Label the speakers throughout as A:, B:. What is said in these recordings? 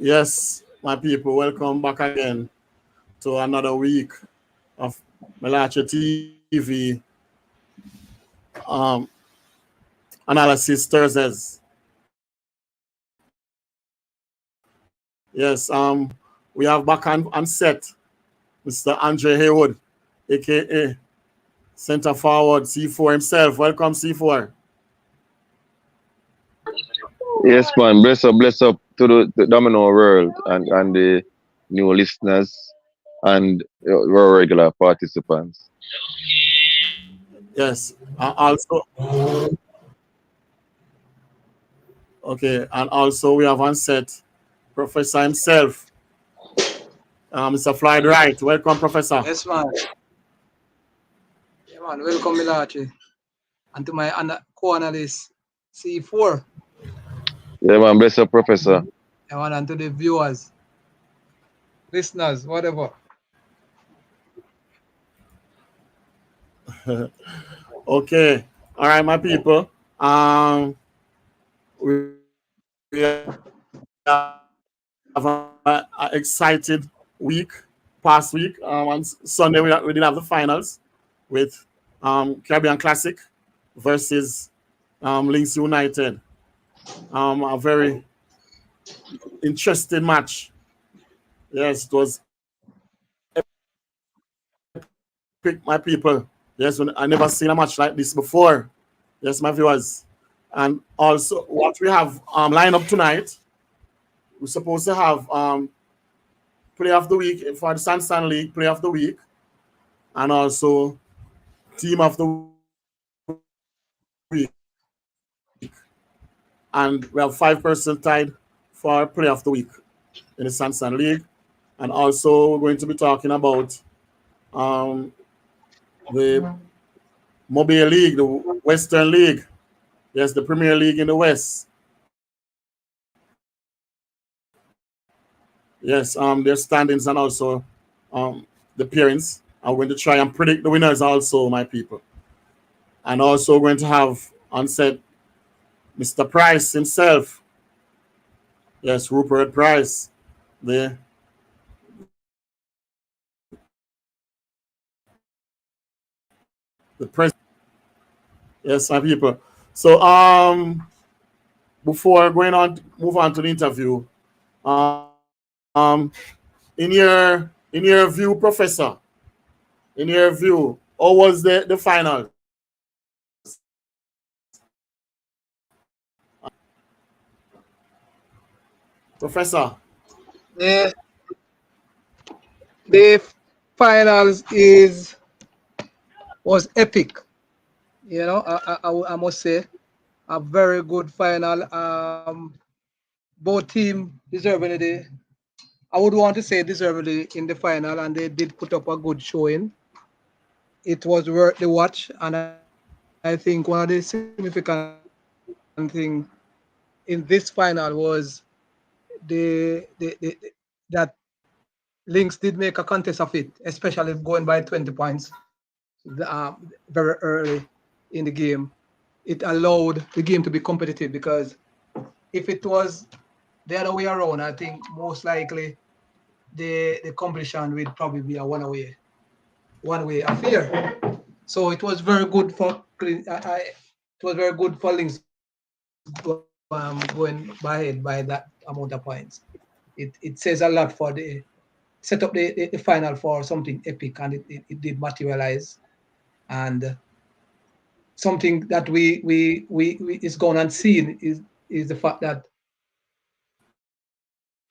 A: Yes, my people, welcome back again to another week of Mellache TV um, Analysis Thursdays. Yes, we have back on set Mr. Andre Haywood, aka Center Forward C4 himself. Welcome, C4.
B: Yes, man. Bless up to the Domino world and the new listeners and our regular participants.
A: Yes, also and also we have on set Professor himself, Mr. Floyd Wright. Welcome, Professor.
C: Yes, man. Yeah, man. Welcome, Mellache. And to my co-analyst, C4.
B: Yeah, man. Bless up, Professor.
C: Yeah, man. And to the viewers, listeners, whatever.
A: Okay, all right, my people. We have an excited week. Past week, on Sunday we did have the finals with Caribbean Classic versus Links United. A very interesting match. Yes, it was epic, my people. Yes, I never seen a match like this before. Yes, my viewers. And also, what we have lined up tonight, we're supposed to have Play of the Week for the Sansan League, Play of the Week, and also Team of the Week. And we have 5 persons tied for Play of the Week in the Sansan League. And also, we're going to be talking about the Mobile League, the Western League. Yes, the Premier League in the West. Yes, their standings and also the appearance. I'm going to try and predict the winners also, my people. And also going to have on set Mr. Price himself. Yes, Rupert Price, the president. Yes, my people. So before going on, move on to the interview. In your view, Professor, in your view, how was the final? Professor.
C: The, the finals was epic. You know, I must say, a very good final. Both team deservedly, I would want to say deservedly in the final, and they did put up a good showing. It was worth the watch, and I think one of the significant thing in this final was the that Lynx did make a contest of it, especially going by 20 points very early in the game. It allowed the game to be competitive because if it was the other way around, I think most likely the competition would probably be a one way affair. So it was very good for it was very good for Lynx going ahead by that amount of points. It says a lot for the set up the final for something epic, and it did materialize. And something that we is gone unseen is the fact that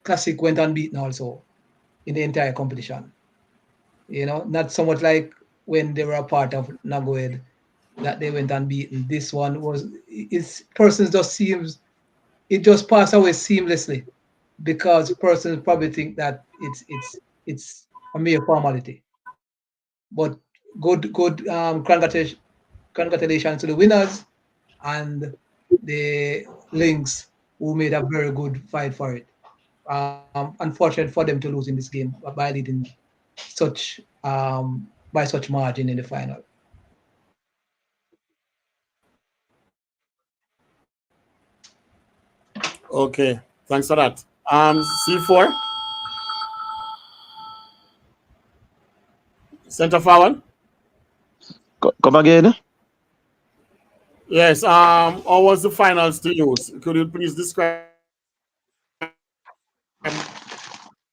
C: Classic went unbeaten also in the entire competition. You know, not so much like when they were a part of Nagoed that they went unbeaten. This one was it's persons just seems it just passed away seamlessly because persons probably think that it's a mere formality. But good congratulations to the winners and the Lynx who made a very good fight for it. Unfortunate for them to lose in this game by leading such by such margin in the final.
A: Okay, thanks for that. C4, center forward.
B: Come again?
A: Yes. How was the finals to use? Could you please describe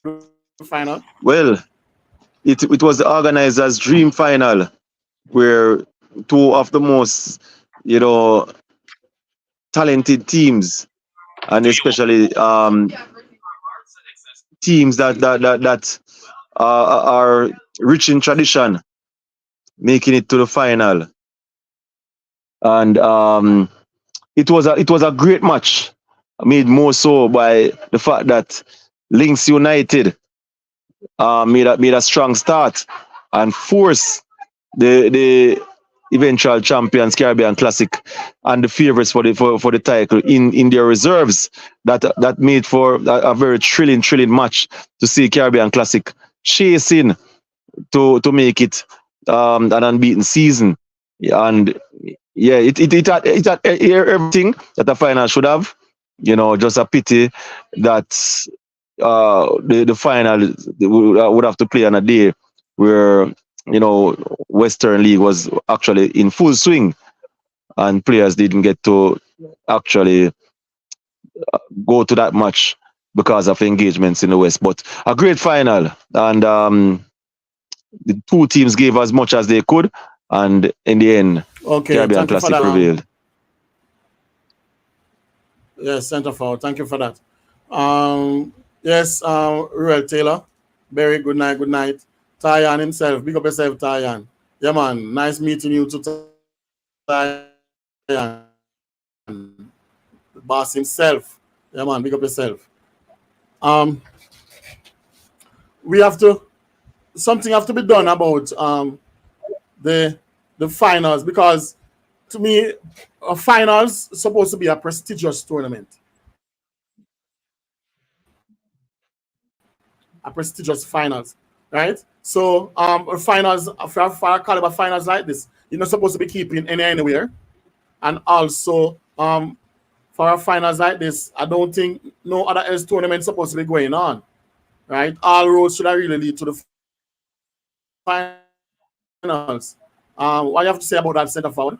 A: the final?
B: Well, it was the organizers' dream final, where two of the most, you know, talented teams, and especially teams that are rich in tradition, making it to the final. And it was a great match, made more so by the fact that Links United made a strong start and forced the eventual champions Caribbean Classic and the favorites for the title in their reserves. That made for a very thrilling match to see Caribbean Classic chasing to make it an unbeaten season. And yeah, it had everything that the final should have. Just a pity that the final would have to play on a day where Western League was actually in full swing and players didn't get to actually go to that match because of engagements in the West. But a great final, and the two teams gave as much as they could, and in the end,
A: Okay,
B: Caribbean
A: thank you for
B: Classic
A: that.
B: prevailed.
A: Yes, center forward. Thank you for that. Yes, Ruel Taylor. Very good night, good night. Tyan himself. Big up yourself, Tyan. Yeah, man. Nice meeting you too, Tyan. The boss himself. Yeah, man. Big up yourself. We have to, something have to be done about the finals, because to me, a finals is supposed to be a prestigious tournament. A prestigious finals, right? So finals, for a caliber finals like this, you're not supposed to be keeping anywhere. And also for a finals like this, I don't think no other else tournament is supposed to be going on, right? All roads should really lead to the finals. What you have to say about that, center forward?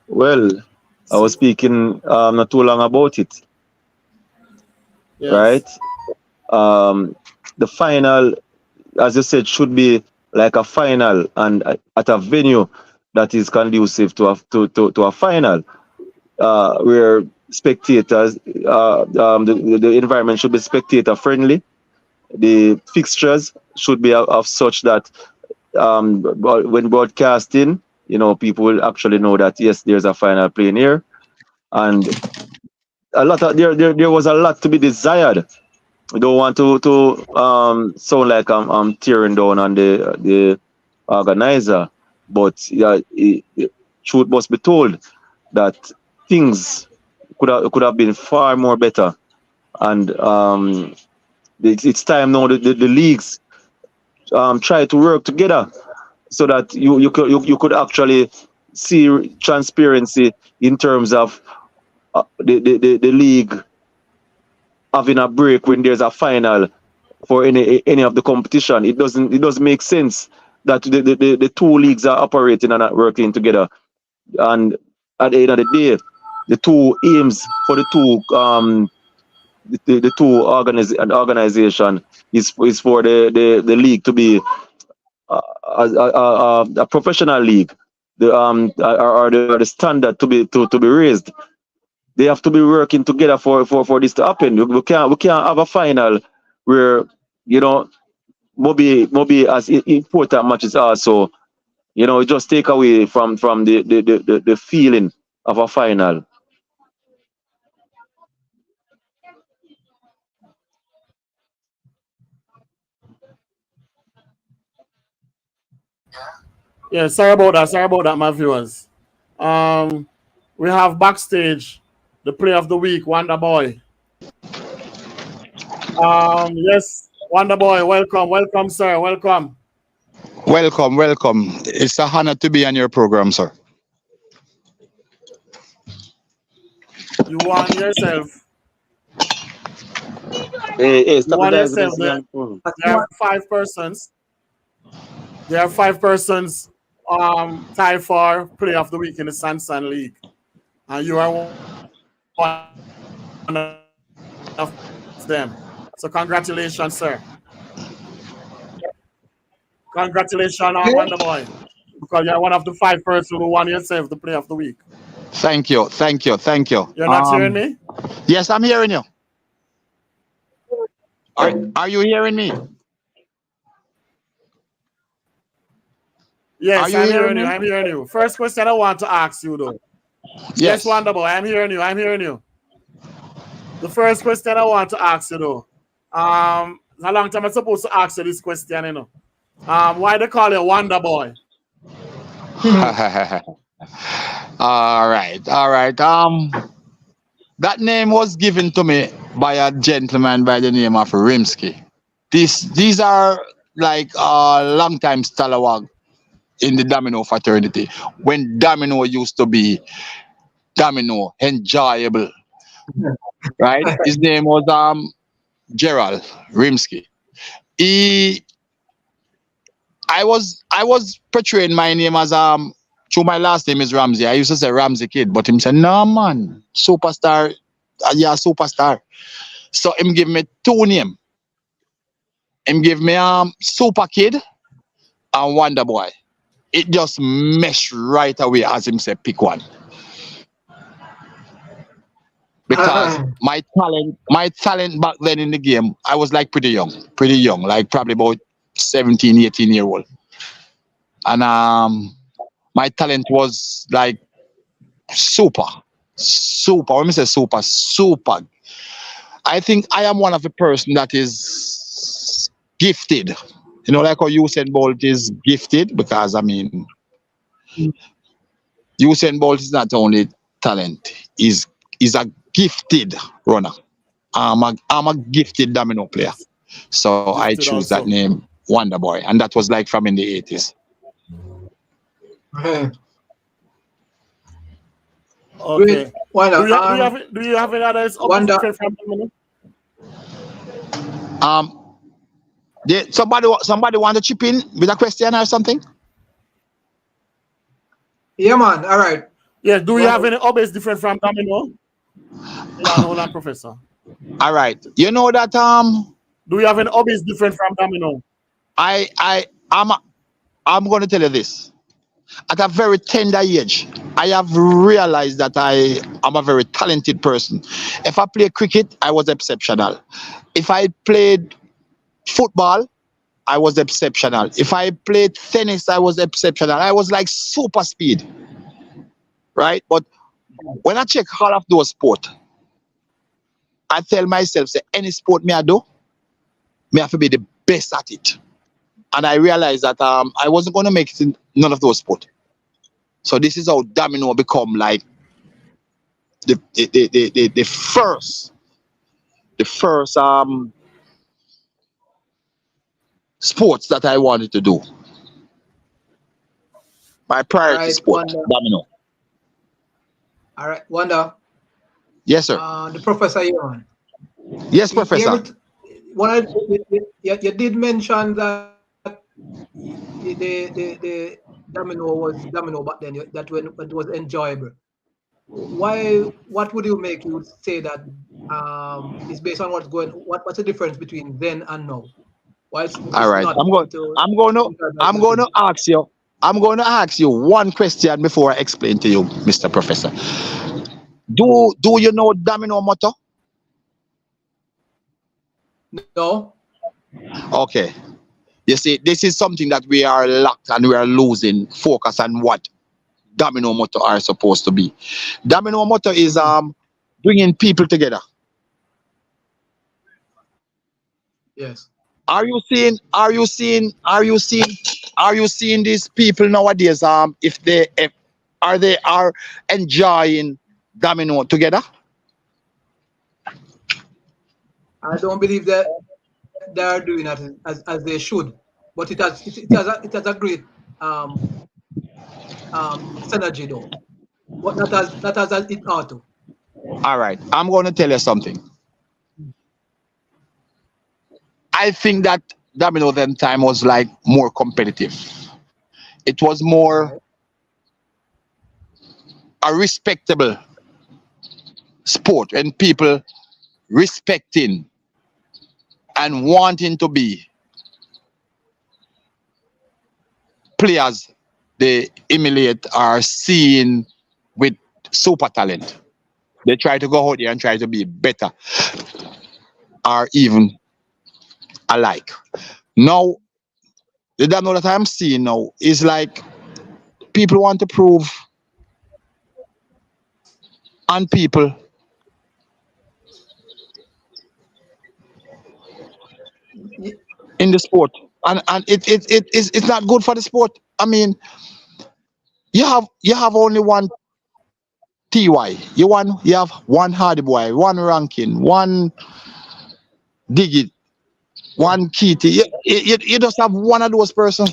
B: Well, I was speaking not too long about it,
A: Yes.
B: right? The final, as you said, should be like a final and at a venue that is conducive to a final, where spectators, the environment should be spectator friendly. The fixtures should be of such that when broadcasting, people will actually know that yes, there's a final playing here, and there was a lot to be desired. I don't want to sound like I'm tearing down on the organizer, but yeah, truth must be told that things could have been far more better, and it's time now the leagues try to work together so that you could actually see transparency in terms of the league having a break when there's a final for any of the competition. It doesn't make sense that the two leagues are operating and not working together. And at the end of the day, the two aims for the two organization is for the league to be a professional league, or the standard to be raised. They have to be working together for this to happen. We can't have a final where maybe as important matches also it just take away from the feeling of a final.
A: Yeah, sorry about that. Sorry about that, my viewers. We have backstage the player of the week, Wonder Boy. Yes, Wonder Boy, welcome, sir, welcome.
D: Welcome. It's a honor to be on your program, sir.
A: You won yourself
B: Hey,
A: You
B: stop the
A: want
B: guys
A: yourself
B: against
A: there.
B: them. Mm.
A: There are 5 persons. There are 5 persons tied for Player of the Week in the Sansan League. And you are one of them. So congratulations, sir. Congratulations, Wonder Boy. Because you're one of the 5 persons who won yourself the Player of the Week.
D: Thank you, thank you, thank you.
A: You're not hearing me?
D: Yes, I'm hearing you. Are you hearing me? Are
A: Yes,
D: you
A: I'm
D: hearing
A: hearing you.
D: me?
A: I'm hearing you. First question I want to ask you, though. Yes,
D: Yes.
A: Wonder Boy, I'm hearing you. I'm hearing you. The first question I want to ask you, though. It's a long time I'm supposed to ask you this question, you know. Why they call you Wonder Boy?
D: All right, all right. That name was given to me by a gentleman by the name of Rimsky. These are like a long time stalwart in the Domino fraternity when Domino used to be Domino, enjoyable, right? His name was Gerald Rimsky. He, I was portraying my name as through my last name is Ramsey. I used to say Ramsey Kid, but him said, no man, superstar, yeah, superstar. So him give me 2 names. Him give me Super Kid and Wonder Boy. It just meshed right away as him say pick one. Because my talent back then in the game, I was like pretty young, like probably about 17, 18 year old. And my talent was like super, super. When I say super, super. I think I am one of the person that is gifted. You know, like how Usain Bolt is gifted, because I mean, Usain Bolt is not only talent, is a gifted runner. I'm a gifted domino player.
A: Yes.
D: So I
A: Gifted
D: choose that
A: also.
D: name Wonder Boy. And that was like from in the 80s.
A: Okay.
C: Wanda,
A: Do you have any other hobbies
C: Wanda,
A: different from Domino?
D: Um somebody want to chip in with a question or something?
C: yeah, man. All right.
A: Yes. Do you
C: Well,
A: have any hobbies different from Domino? Hold on, Professor.
D: All right. You know that
A: Do you have any hobbies different from Domino?
D: I'm I'm going to tell you this. At a very tender age, I have realized that I am a very talented person. If I play cricket, I was exceptional. If I played football, I was exceptional. If I played tennis, I was exceptional. I was like super speed, right? But when I check all of those sports, I tell myself, say, any sport me I do, me have to be the best at it. And I realized that I wasn't going to make it in none of those sports. So this is how domino become like the first sports that I wanted to do. My
C: all
D: priority
C: right,
D: sport,
C: Wanda.
D: domino.
C: All right, Wanda.
D: Yes, sir.
C: The professor here on.
D: Yes,
C: He
D: professor.
C: able to, you did mention that the domino was domino back then. That when it was enjoyable. Why? What would you make you say that is based on what's going? What's the difference between then and now? Why
D: All
C: it's
D: right.
C: not into
D: I'm going to I'm going to
C: 2020?
D: ask you I'm going to ask you one question before I explain to you, Mr. Professor. Do you know domino motto?
C: No.
D: Okay. You see, this is something that we are locked and we are losing focus on what domino motto are supposed to be. Domino motto is bringing people together.
C: Yes.
D: Are you seeing? Are you seeing? Are you seeing? Are you seeing these people nowadays? If they are enjoying domino together?
C: I don't believe that they are doing that as they should, but it has a great synergy though. But not as it ought to.
D: All right, I'm going to tell you something. I think that Domino then time was like more competitive. It was more a respectable sport and people respecting and wanting to be players they emulate or seeing with super talent. They try to go out there and try to be better or even alike. Now, the Domino that I'm seeing now is like people want to prove on people
C: Ye-
D: in the sport, and it's not good for the sport. I mean, you have only one TY, you have one Hardy Boy, one Ranking, one Digit, one Kitty. You just have one of those person.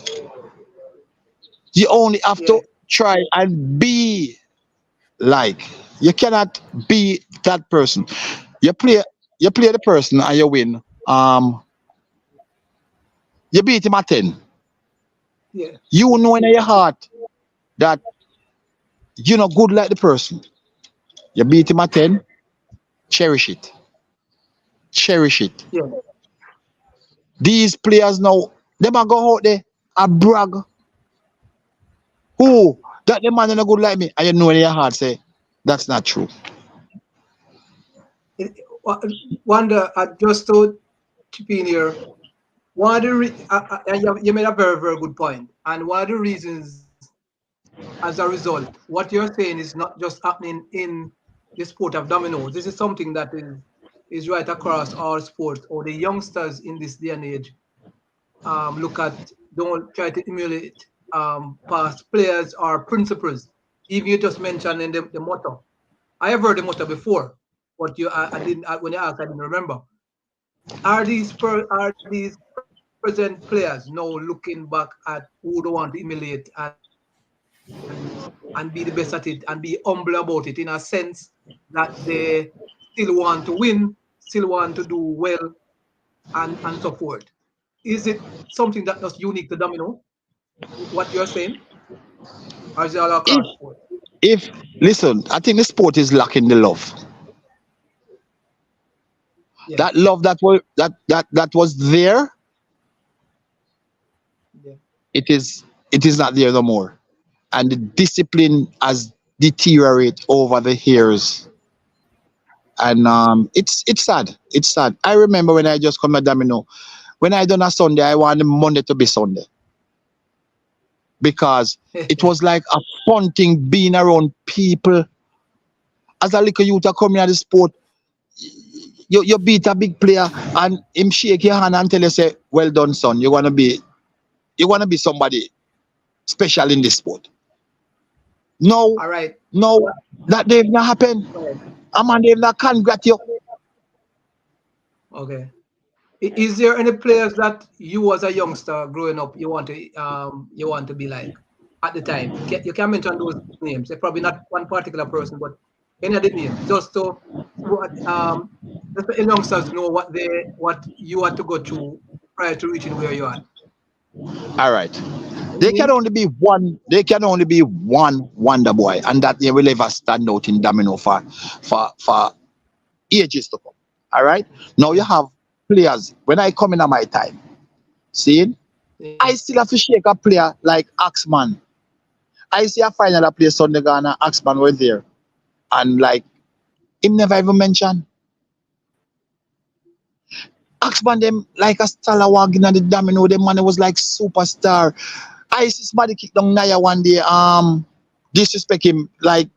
D: You only have
C: Yeah,
D: to try and be like. You cannot be that person. You play you play the person and you win. You beat him at 10.
C: yeah,
D: You know in your heart that you're not good like the person. You beat him at 10, cherish it. Cherish it.
C: yeah.
D: These players now, they might go out there and brag. Who? That the man is not good like me. And you know in your heart say, that's not true.
C: Wonder, just to chip in here, one of the you made a very, very good point. And one of the reasons, as a result, what you're saying is not just happening in the sport of dominoes. This is something that is right across all sports, or the youngsters in this day and age look at, don't try to emulate past players or principles. Even you just mentioned in the motto. I have heard the motto before, but I didn't when you asked, I didn't remember. Are these present players now looking back at who they want to emulate and be the best at it and be humble about it, in a sense that they still want to win, still want to do well, and so forth? Is it something that was unique to Domino, what you're saying? Or is it all
D: If
C: across sport?
D: if listen, I think the sport is lacking the love.
C: Yeah,
D: That love that was there,
C: yeah,
D: it is not there no more. And the discipline has deteriorated over the years. And it's sad. It's sad. I remember when I just come to Domino, when I done a Sunday, I wanted Monday to be Sunday. Because it was like a fun thing being around people. As a little youth coming at the sport, you beat a big player and him shake your hand and tell you say, well done, son. You wanna be somebody special in this sport. No,
C: all right.
D: no, that they've not happened. A man they've not congrat you.
C: Okay. Is there any players that you, as a youngster growing up, you want to be like at the time? You can mention those names. They're probably not one particular person, but any of the names, just to what just the youngsters know what you had to go through prior to reaching where you are.
D: All right.
C: Any
D: There can
C: names?
D: only be one. There can only be one Wonder Boy, and that name will ever stand out in Domino for ages to come. All right. Now you
C: Yeah,
D: have players. When I come in at my time, see,
C: yeah.
D: I still have to shake a player like Axman. I see a final that play Sunday Ghana. Axman were there, and like him never even mentioned. Axman them like a stalwart in the Domino. The man was like superstar. I see somebody kick down Naya one day, disrespect him like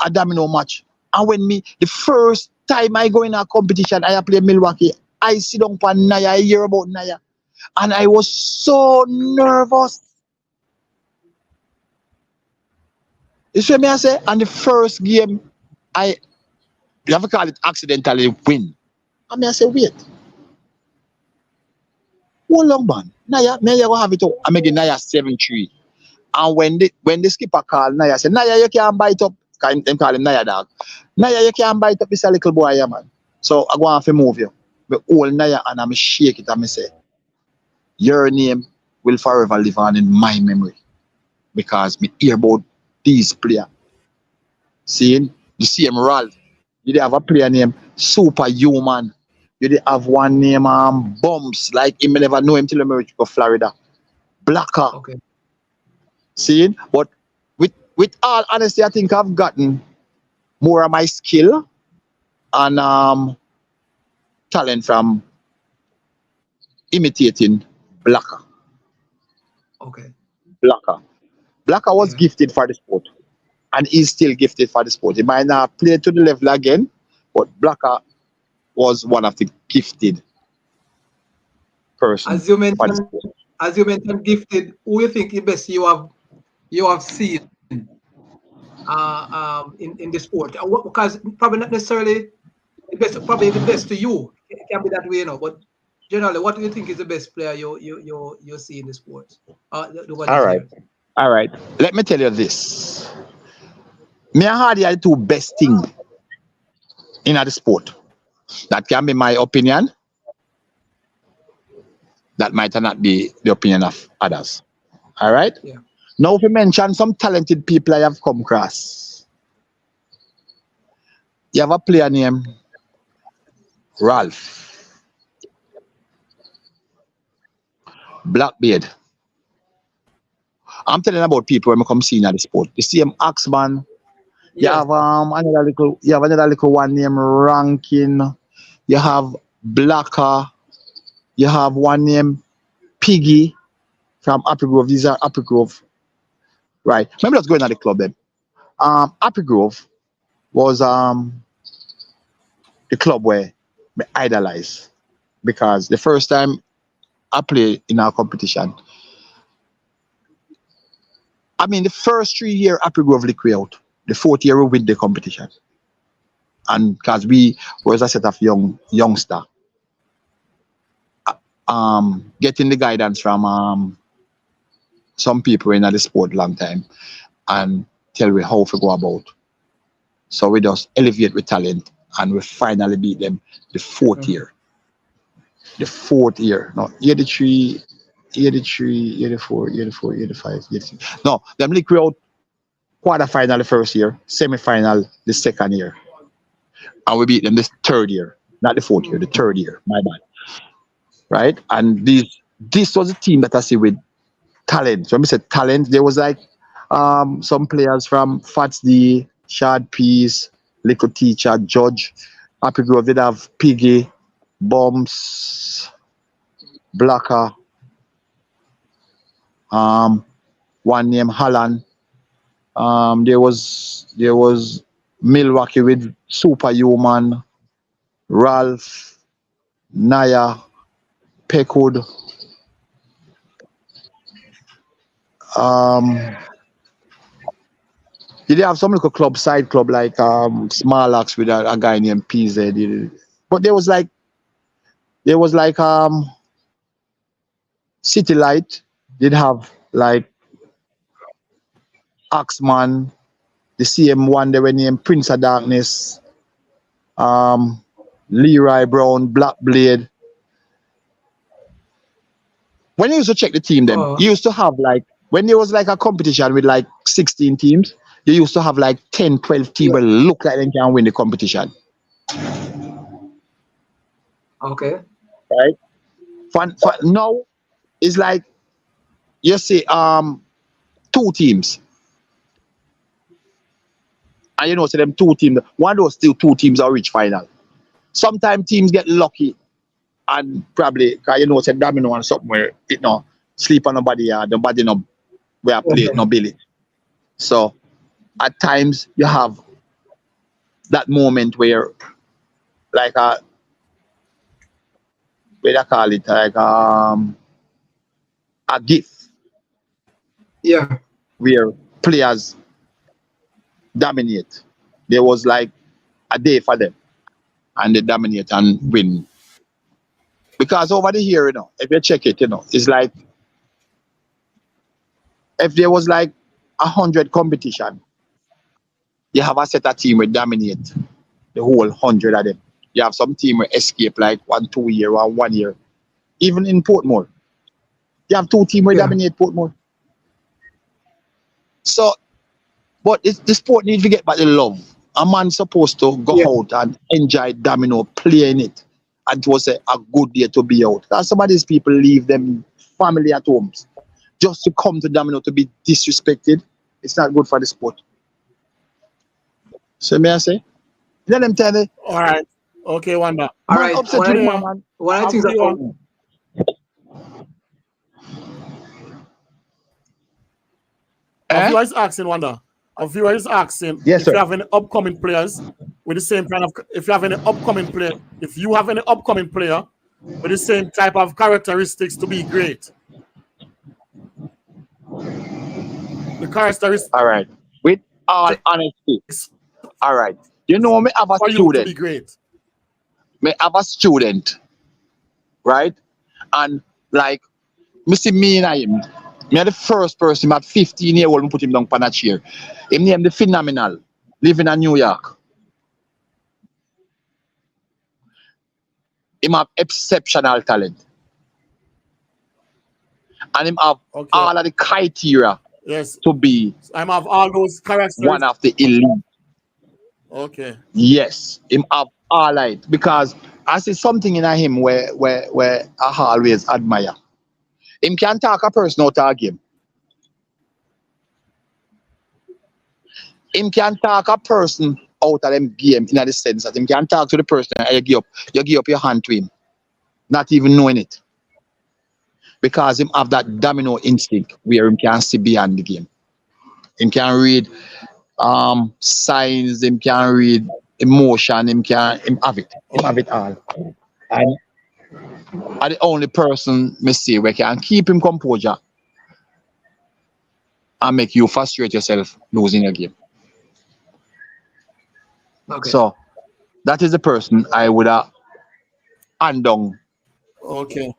D: a Domino match. And when me the first time I go in a competition, I play Milwaukee, I sit down for Naya, I hear about Naya. And I was so nervous. You see me I say? And the first game, I you have to call it accidentally win. And me I say, wait, hold long man. Naya, me I go have it out. I make the Naya 7-3. And when the skipper called Naya, said, Naya, you can't bite up. Them call him Naya dog. Naya, you can't bite up this little boy, yeah, man. So I go on to move you. Me hold Naya and I shake it and I say, your name will forever live on in my memory because me hear about these players. Seeing the same Ralph. You did have a player named Superhuman. You did have one name Bumps, like him never know him till he reach to Florida. Blacker.
C: Okay.
D: Seeing? But with all honesty, I think I've gotten more of my skill and talent from imitating Blacker.
C: Okay.
D: Blacker. Blacker was
C: Yeah.
D: gifted for the sport. And he's still gifted for the sport. He might not play to the level again, but Blacker was one of the gifted person
C: As you
D: for the
C: mentioned,
D: sport.
C: gifted, who you think the best you have seen in the sport? Because probably not necessarily probably the best to you. It can be that way, but generally, what do you think is the best player you see in the sport? Over
D: All
C: these
D: right.
C: years.
D: All right. Let me tell you this. Me and Hardy are the two best thing in the sport. That can be my opinion. That might not be the opinion of others. All right.
C: Yeah.
D: Now, if you mention some talented people I have come across, you have a player named Ralph Blackbeard. I'm telling about people when I come seeing at the sport. The same Axman. You
C: Yes.
D: have another little one named Rankin. You have Blacker. You have one named Piggy from Happy Grove. These are Happy Grove. Right. Maybe let's go into the club then. Happy Grove was the club where I idolize because the first time I played in our competition, I mean the first 3 year Happy Grove liquid out. The fourth year we win the competition. And because we was a set of youngster, getting the guidance from some people in the sport long time and tell we how to go about. So we just elevate with talent and we finally beat them the fourth year. The fourth year. No, 83, 83, 84, 84, 85, 86. No, them liquid out quarter final the first year, semi final the second year. And we beat them this third year. Not the fourth year, the third year. My bad. Right? And this was a team that I see with talent. So when we said talent, there was like some players from Fats D, Shad Peace, Little Teacher, Judge, Happy Grove. They'd have Piggy, Bumps, Blacker, one named Holland. There was Milwaukee with Superhuman, Ralph, Naya, Peckwood. Did they have some little club, side club like Mellache with a guy named PZ? But there was like City Light. Did have like Axman, the same one they were named Prince of Darkness, Leroy Brown, Black Blade. When you used to check the team, them
C: Oh,
D: you used to have like when there was like a competition with like 16 teams, you used to have like 10, 12 teams
C: yeah.
D: that look like they can win the competition.
C: Okay.
D: Right? For now, it's like you see two teams. And you know, so them two teams, one of those still two teams are reach final. Sometimes teams get lucky and probably cause you know say domino and something where it no sleep on nobody the body no where play it no billy. So at times you have that moment where like where they call it like a gift
C: Yeah.
D: where players dominate. There was like a day for them and they dominate and win. Because over the year, if you check it, it's like if there was like 100 competition, you have a set of team will dominate the whole 100 of them. You have some team where escape like 1-2 year or 1 year. Even in Portmore. You have 2 teams where
C: Yeah.
D: dominate Portmore. So, but the sport needs to get back the love. A man supposed to go
C: Yeah.
D: out and enjoy domino, playing it. And it was a good day to be out. And some of these people leave them family at homes just to come to domino to be disrespected. It's not good for the sport. So may I say? Let them tell me,
A: All right. Okay, Wanda.
C: All
D: man
C: right.
D: upset
C: One
D: with
C: of,
D: man.
C: one of the
A: Of
C: things
A: viewer,
C: about
A: a
D: Eh?
A: viewer is asking, Wanda. A viewer is asking
D: Yes,
A: if you
D: sir.
A: have any upcoming players with the same kind of, if you have any upcoming player, if you have any upcoming player with the same type of characteristics to be great. The characteristics
D: All right. With all honesty. All right. You know, me have a
A: for you to be
D: student.
A: great.
D: Me have a student, right? And like, me see me and him. Me are the first person at 15-year-old me put him down on a chair. Him name the Phenomenal, living in New York. Him have exceptional talent. And him have
A: Okay.
D: all of the criteria
A: Yes.
D: to be
A: I have all those characteristics.
D: one of the elite.
A: Okay.
D: Yes, him have all right. Because I see something in him where I always admire. Him can talk a person out of a game. Him can talk a person out of them game in the sense that him can talk to the person and you give up your hand to him, not even knowing it. Because him have that domino instinct where him can see beyond the game. Him can read signs, him can read emotion, him have it. Him have it all. And are the only person me see where can keep him composure and make you frustrate yourself losing a game.
C: okay.
D: So that is the person I would have hand down.
A: Okay.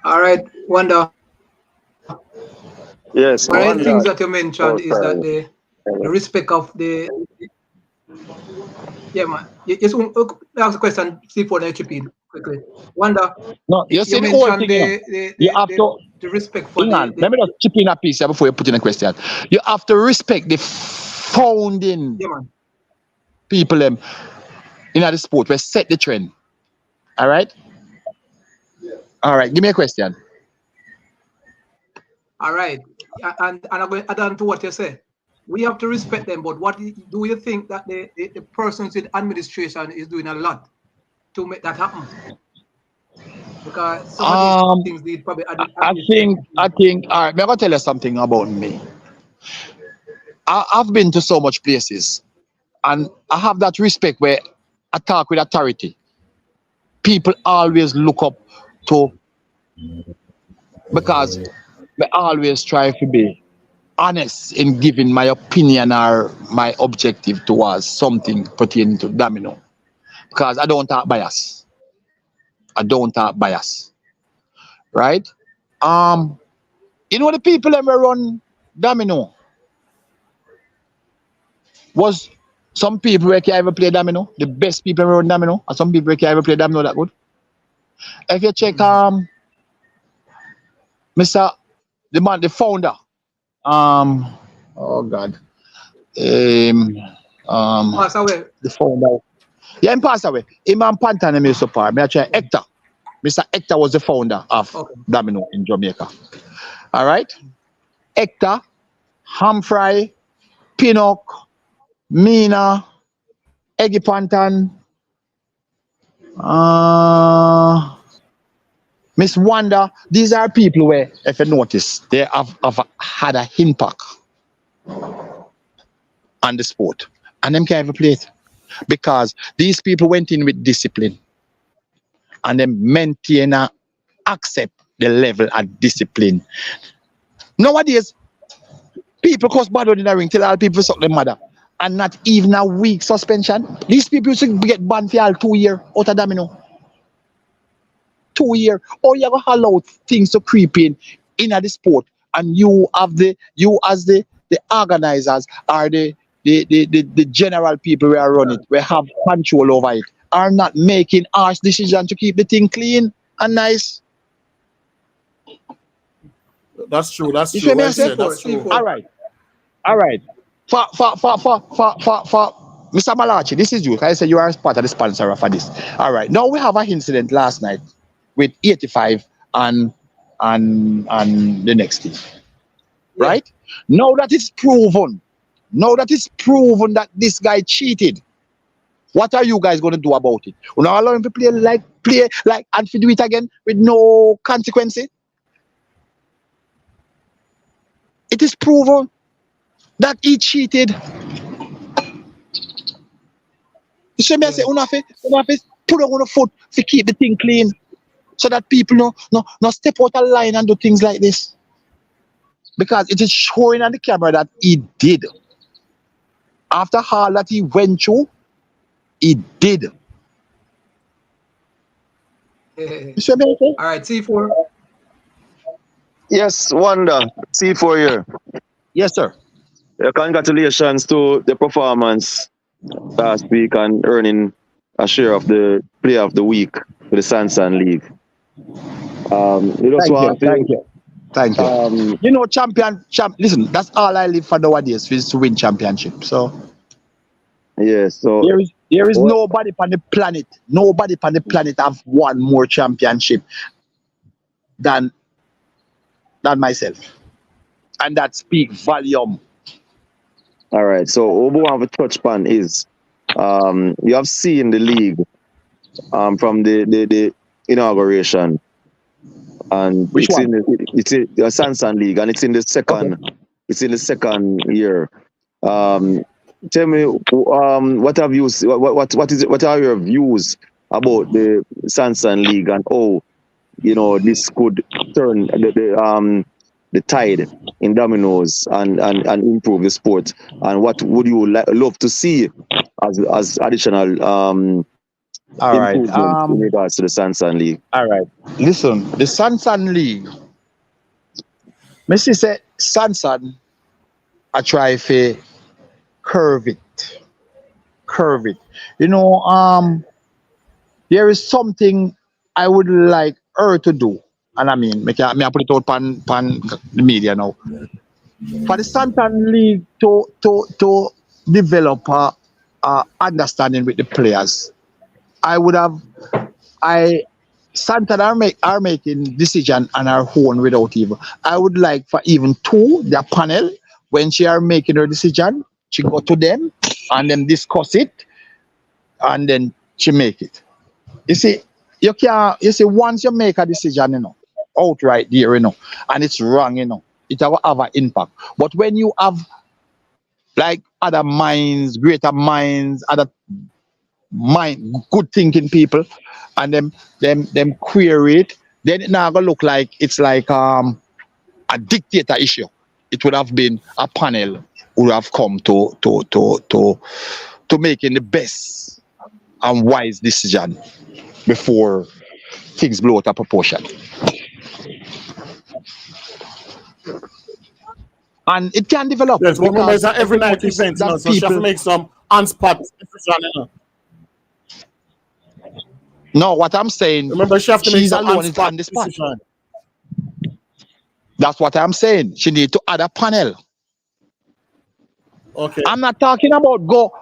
C: All right, Wanda.
B: Yes,
C: One of the
B: Wanda.
C: things that you mentioned
B: Oh,
C: is that
B: sorry.
C: the respect of the yeah, man. Yes, ask a question. See for the repeat quickly. Wanda,
D: No, you
C: you
D: see the whole
C: mentioned
D: thing, you know. You have to
C: the respect for
D: hang on.
C: the
D: Let me just chip in a piece here before you put in a question. You have to respect the founding
C: yeah, man.
D: people in the sport where set the trend. All right? All right, give me a question.
C: All right, and I'm going to add on to what you say. We have to respect them, but what do you think that the persons in administration is doing a lot to make that happen? Because some of these things need probably
D: I think, all right, I'm going to tell you something about me. I've been to so much places and I have that respect where I talk with authority. People always look up to, because they always try to be honest in giving my opinion or my objective towards something pertaining to domino. Because I don't talk bias. I don't talk bias. Right? You know the people that were run domino was some people who can ever play domino, the best people who run domino, and some people who can ever play domino that good. If you check Mr. the man, the founder, oh God.
C: pass away.
D: The founder. Yeah, he passed away. Him and Pantana me support. Me actually Hector. Mr. Hector was the founder of
C: Okay.
D: Domino in Jamaica. All right? Hector, Humphrey, Pinnock, Mina, Eggy Pantan, Miss Wanda. These are people where, if you notice, they have had an impact on the sport. And them can't even play it. Because these people went in with discipline. And then maintain and accept the level of discipline. Nowadays, people cause bad in the ring till all people suck their mother. And not even a week suspension. These people used to get banned for all 2 years out of domino. 2 years. Or you have to allow things to creep in the sport. And you as the organizers or the the general people who are running it, we have control over it, are not making harsh decisions to keep the thing clean and nice.
A: That's true. That's
D: You
A: true.
D: see me? I
A: Well
D: say,
A: said. That's true.
D: all right. For Mr. Mellache, this is you. I said you are part of the sponsor for this. All right. Now we have an incident last night with 85 and the next team.
C: Yeah.
D: Right? Now that it's proven that this guy cheated, what are you guys going to do about it? We're not allowing him to play like and to do it again with no consequence. It is proven that he cheated. You see me? I say, una have to put on the foot to keep the thing clean, so that people no step out of line and do things like this. Because it is showing on the camera that he did. After all that he went through, he did. You see me?
C: All right, C4.
B: Yes, Wonder. C4 here.
D: Yes, sir.
B: Congratulations to the performance last week and earning a share of the Player of the Week for the Sansan League.
D: Thank you. You know, listen, that's all I live for nowadays, is to win championship. So
B: yeah, so
D: there is nobody on the planet have won more championship than myself. And that speak volume.
B: all right. So what we want to touch upon is you have seen the league from the inauguration. And
D: Which
B: it's
D: one?
B: It's a Sansan League, and it's in the second.
D: Okay.
B: It's in the second year. Tell me, what have you? What are your views about the Sansan League and how this could turn the tide in dominoes and improve the sport? And what would you love to see as additional
D: All right.
B: improvement in regards to the Sansan League?
D: All right. Listen, the Sansan League. Messi said Sansan I try to curve it. You know, there is something I would like her to do. And I mean, me I put it out pan the media now. For the Santan League to develop a understanding with the players, Santan are making decision on her own without even. I would like for even their panel, when she are making her decision, she go to them and then discuss it, and then she make it. You see, once you make a decision, outright there, and it's wrong, it will have an impact. But when you have like other minds, greater minds, other good thinking people, and them query it, then it now gonna look like it's like a dictator issue. It would have been a panel who would have come to making the best and wise decision before things blow out of proportion. And it can develop.
A: Yes, but remember, it's an every night event,
D: that
A: so she have to make some on-spot decision.
D: No, what I'm saying,
A: Remember, she have to make
D: she's
A: some
D: alone
A: on-spot
D: on the spot.
A: decision.
D: That's what I'm saying. She need to add a panel.
A: Okay.
D: I'm not talking about go.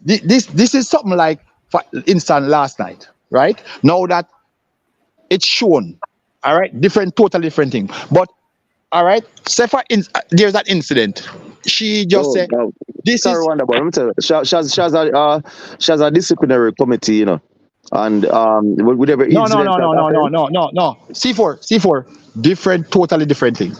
D: This is something like, for instance, last night, right? Now that it's shown, all right, totally different thing. But all right, say there's that incident. She just said, "This
B: sorry,
D: is."
B: Wonder, but I'm telling you, she has a disciplinary committee, and whatever.
D: No. C4, totally different thing.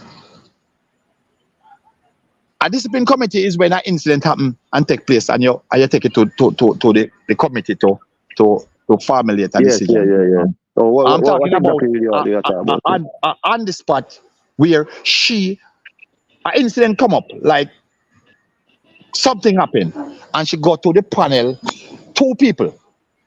D: A discipline committee is when an incident happen and take place, and you take it to the committee to formulate a decision.
B: Yeah. So
D: I'm talking
B: about
D: on the spot where an incident come up, like something happened, and she go to the panel, 2 people.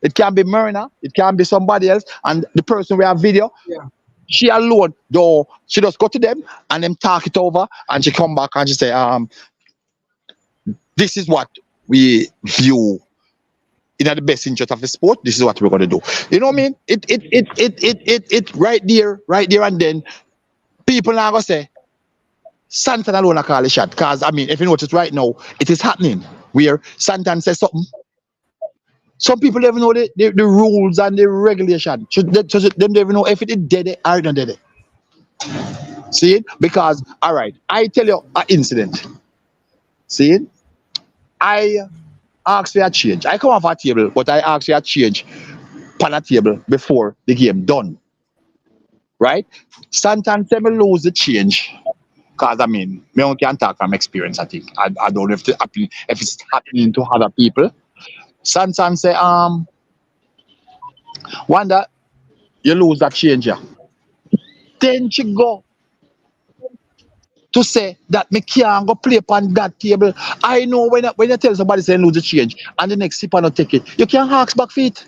D: It can be Myrna, it can be somebody else, and the person we have video.
C: Yeah.
D: She alone, though, she just go to them and them talk it over, and she come back and she say, this is what we view in the best interest of the sport. This is what we're gonna do. You know what I mean? It right there and then people now gonna say Santan alone a call the shot. Cause I mean if you notice right now, it is happening where Santan says something. Some people don't even know the rules and the regulation. Them don't even know if it is dead or not dead. See it? Because all right, I tell you an incident. See it? I asked for a change. I come off a table, but I asked for a change on a table before the game done. Right? Sometimes they may lose the change. Because I mean, me only can talk from experience, I think. I don't know if it's happening to other people. Sometimes say, wonder you lose that change. Yeah. Then she go to say that me can't go play upon that table. I know when you tell somebody say lose the change and the next sipper not take it, you can't ask back for it.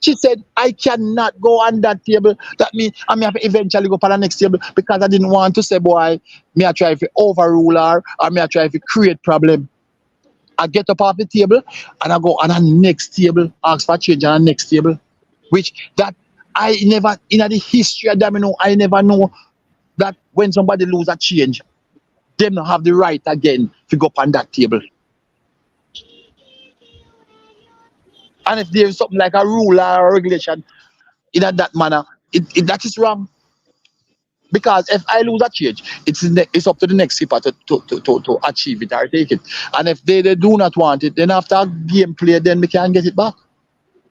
D: She said, I cannot go on that table. That means I may have to eventually go on the next table because I didn't want to say, boy, me I try to overrule her or me I try to create problem. I get up off the table and I go on the next table, ask for change on the next table. Which that I never, in the history of Domino, I never know that when somebody lose a change, them don't have the right again to go up on that table. And if there's something like a rule or a regulation in that manner, that is wrong. Because if I lose a change, it's up to the next skipper to achieve it or take it. And if they do not want it, then after a game play, then we can get it back.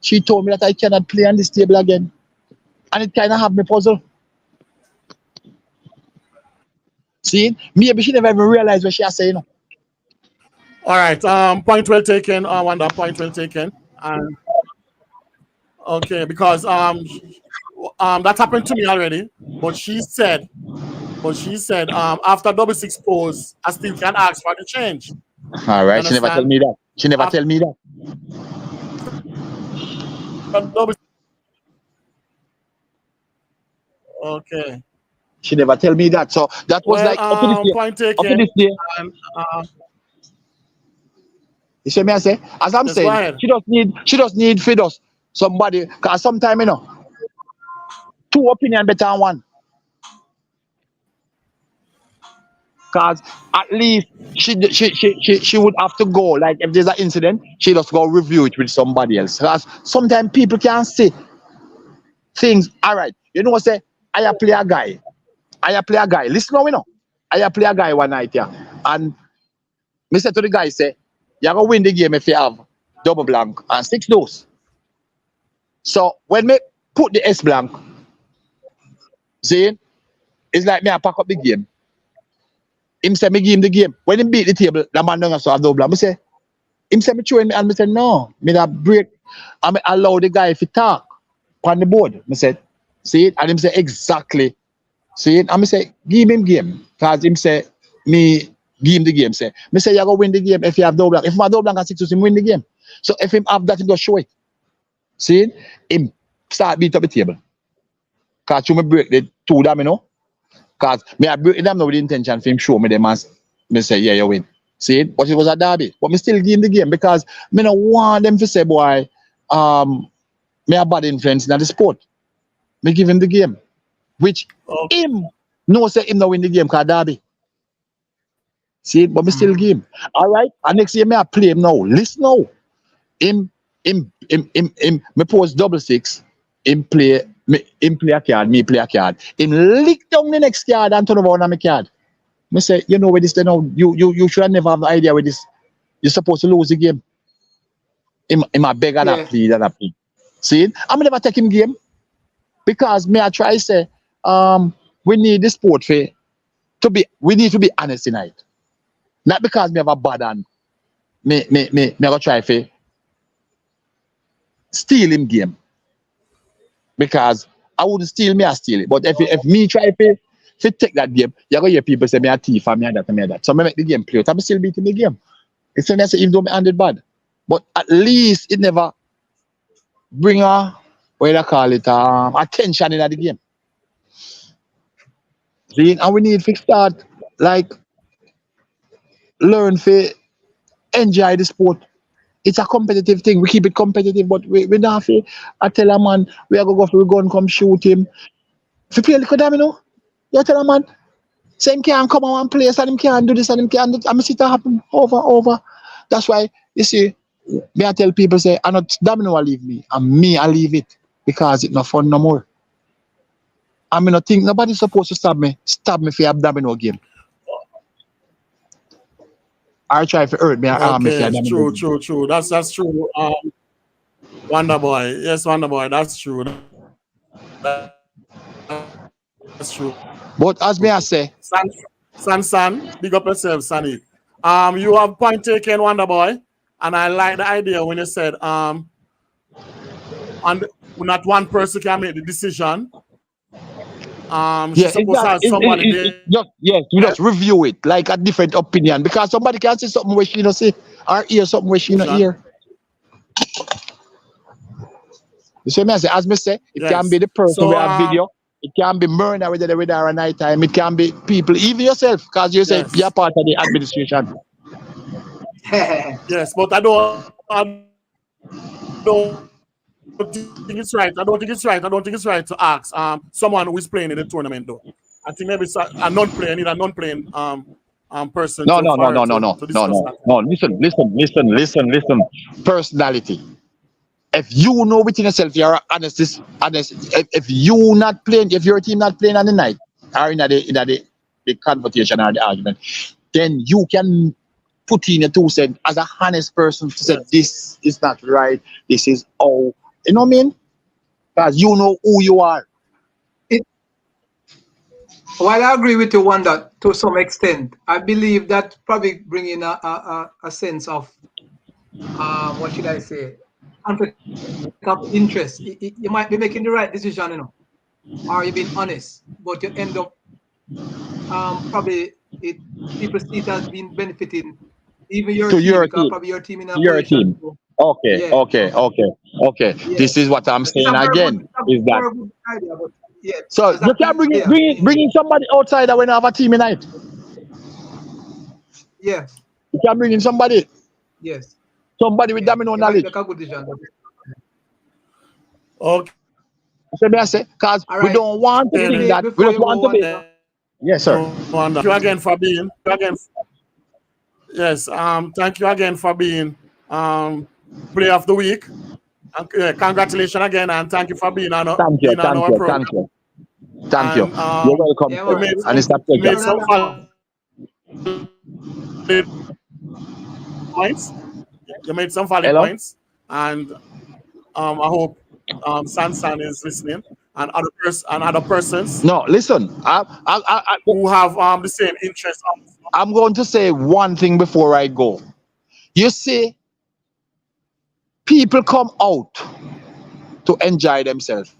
D: She told me that I cannot play on this table again. And it kind of have me puzzled. See? Maybe she never even realized what she has said.
A: All right. Point well taken. Wanda, point well taken. And okay, because that happened to me already. But she said after double six pose, I still can ask for the change.
D: All right. She never tell
A: Understand?
D: me that. She never tell me that.
A: Double. Okay.
D: She never tell me that. So that was like up to this day.
A: Point
D: Up to
A: taken.
D: this day.
A: And,
D: You see me I say? As I'm
A: Yes, go
D: saying,
A: ahead.
D: she just need feed us somebody. Because sometimes, you know, two opinion better than one. Because at least she would have to go. Like if there's an incident, she just go review it with somebody else. Because sometimes people can say things. All right, you know what say? I play a guy. Listen now, you know. I play a guy one night, yeah. And me say to the guy, say, you're gonna win the game if you have double blank and 6 dose. So when me put the S blank, see, it's like me I pack up the game. Him say me give him the game. When he beat the table, the man don't have to have double blank. Me say, him say me throw him and me say no. Me that break. I me allow the guy if he talk on the board. Me say, see it? And him say exactly. See it? And me say, give him game. Cause him say me give him the game. Say, me say you go win the game if you have double blank. If my double blank and 6 dose, him win the game. So if him have that, him just show it. See it? Him start beat up the table. Cause you me break the 2 domino. Because me I break them now with the intention for him show me them and me say, yeah, you win. See it? But it was a derby. But me still give him the game because me no want them to say, boy, me a bad influence in the sport. Me give him the game. Which him no say him no win the game because derby. See it? But me still give him. Alright? And next year me I play him now. Listen now. Him me post double 6. Him play a card, me play a card. Him lick down the next card and turn over on my card. Me say, you know where this now, you should never have the idea where this. You're supposed to lose the game. Him a beg and a plead and a plead. See it? I never take him game. Because me I try to say, we need the sport we need to be honest tonight. Not because me have a bad and me go try to steal him game. Because I wouldn't steal me, I steal it. But if me try to take that game, you're gonna hear people say me a thief and me a that and me a that. So me make the game play out. I'm still beating the game. It's not say even though me handed bad. But at least it never bring a what you call it attention in the game. See, and we need to start like learn for enjoy the sport. It's a competitive thing. We keep it competitive, but we don't have to. I tell a man, we are going to go for a gun, come shoot him. If you play a little domino, you tell a man, say him can't come out and play, and him can't do this, and him can't do that. I'm sit happen over. That's why, you see, me I tell people, say, I'm not domino will leave me, and me I leave it, because it's not fun no more. I mean, I think nobody's supposed to stab me for a domino game. I try to hurt me and harm me for a
A: Okay,
D: domino
A: true.
D: game.
A: That's true. Wonder Boy. Yes, Wonder Boy. That's true. That's true.
D: But as me I say,
A: San, big up yourself, Sonny. You have point taken, Wonder Boy, and I like the idea when you said and not one person can make the decision. She's
D: yeah,
A: supposed to have somebody there.
D: you just review it like a different opinion, because somebody can say something where she not see or hear something where she not hear. You see me I say, as me say, it can be the person
A: So,
D: with a video, it can be murder with her at night time, it can be people, even yourself, because you say
A: Yes.
D: you're part of the administration.
A: Yes, but I don't think it's right. I don't think it's right to ask someone who is playing in the tournament though. I think maybe it's a non-playing person
D: No.
A: to discuss that.
D: Listen. Personality. If you know within yourself you're honest. If you not playing, if your team not playing on the night or in the conversation or the argument, then you can put in your 2 cents as a honest person to say this is not right. This is how, you know what I mean? Because you know who you are.
C: While I agree with you on that to some extent, I believe that probably bringing a sense of what should I say, conflict of interest. You might be making the right decision, you know, or you've been honest, but you end up probably people see it as being benefiting even your
D: To
C: team,
D: your
C: because
D: team.
C: probably your team in a
D: To your
C: position.
D: team. Okay.
C: Yeah.
D: This is what I'm
C: It's
D: saying
C: a
D: again. Is that
C: very good idea, but yeah.
D: so
C: as a
D: you can
C: player,
D: bring in somebody outside that when you have a team tonight.
C: yeah,
D: You can bring in somebody
C: yes,
D: with
C: yeah.
D: domino
C: You might
D: knowledge.
C: make a good decision.
A: Okay.
D: So me I say, because
C: All
D: we
C: right.
D: don't want to think that we
C: Before
D: just
C: you
D: want
C: go
D: to
C: on,
D: be. Yes, sir.
A: Thank you again for being. Yes. Thank you again for being player of the week. Congratulations again, and thank you for being on
D: Thank you.
A: our program.
D: Thank you.
A: And
D: You're welcome,
C: yeah,
A: you
C: man.
D: sir.
A: made
D: And it's a
A: some, you
D: pleasure.
A: made some valid points. You made some valid
D: Hello?
A: points, and I hope Sansan is listening, and other persons
D: No, listen.
A: who have the same interest.
D: I'm going to say one thing before I go. You see, people come out to enjoy themselves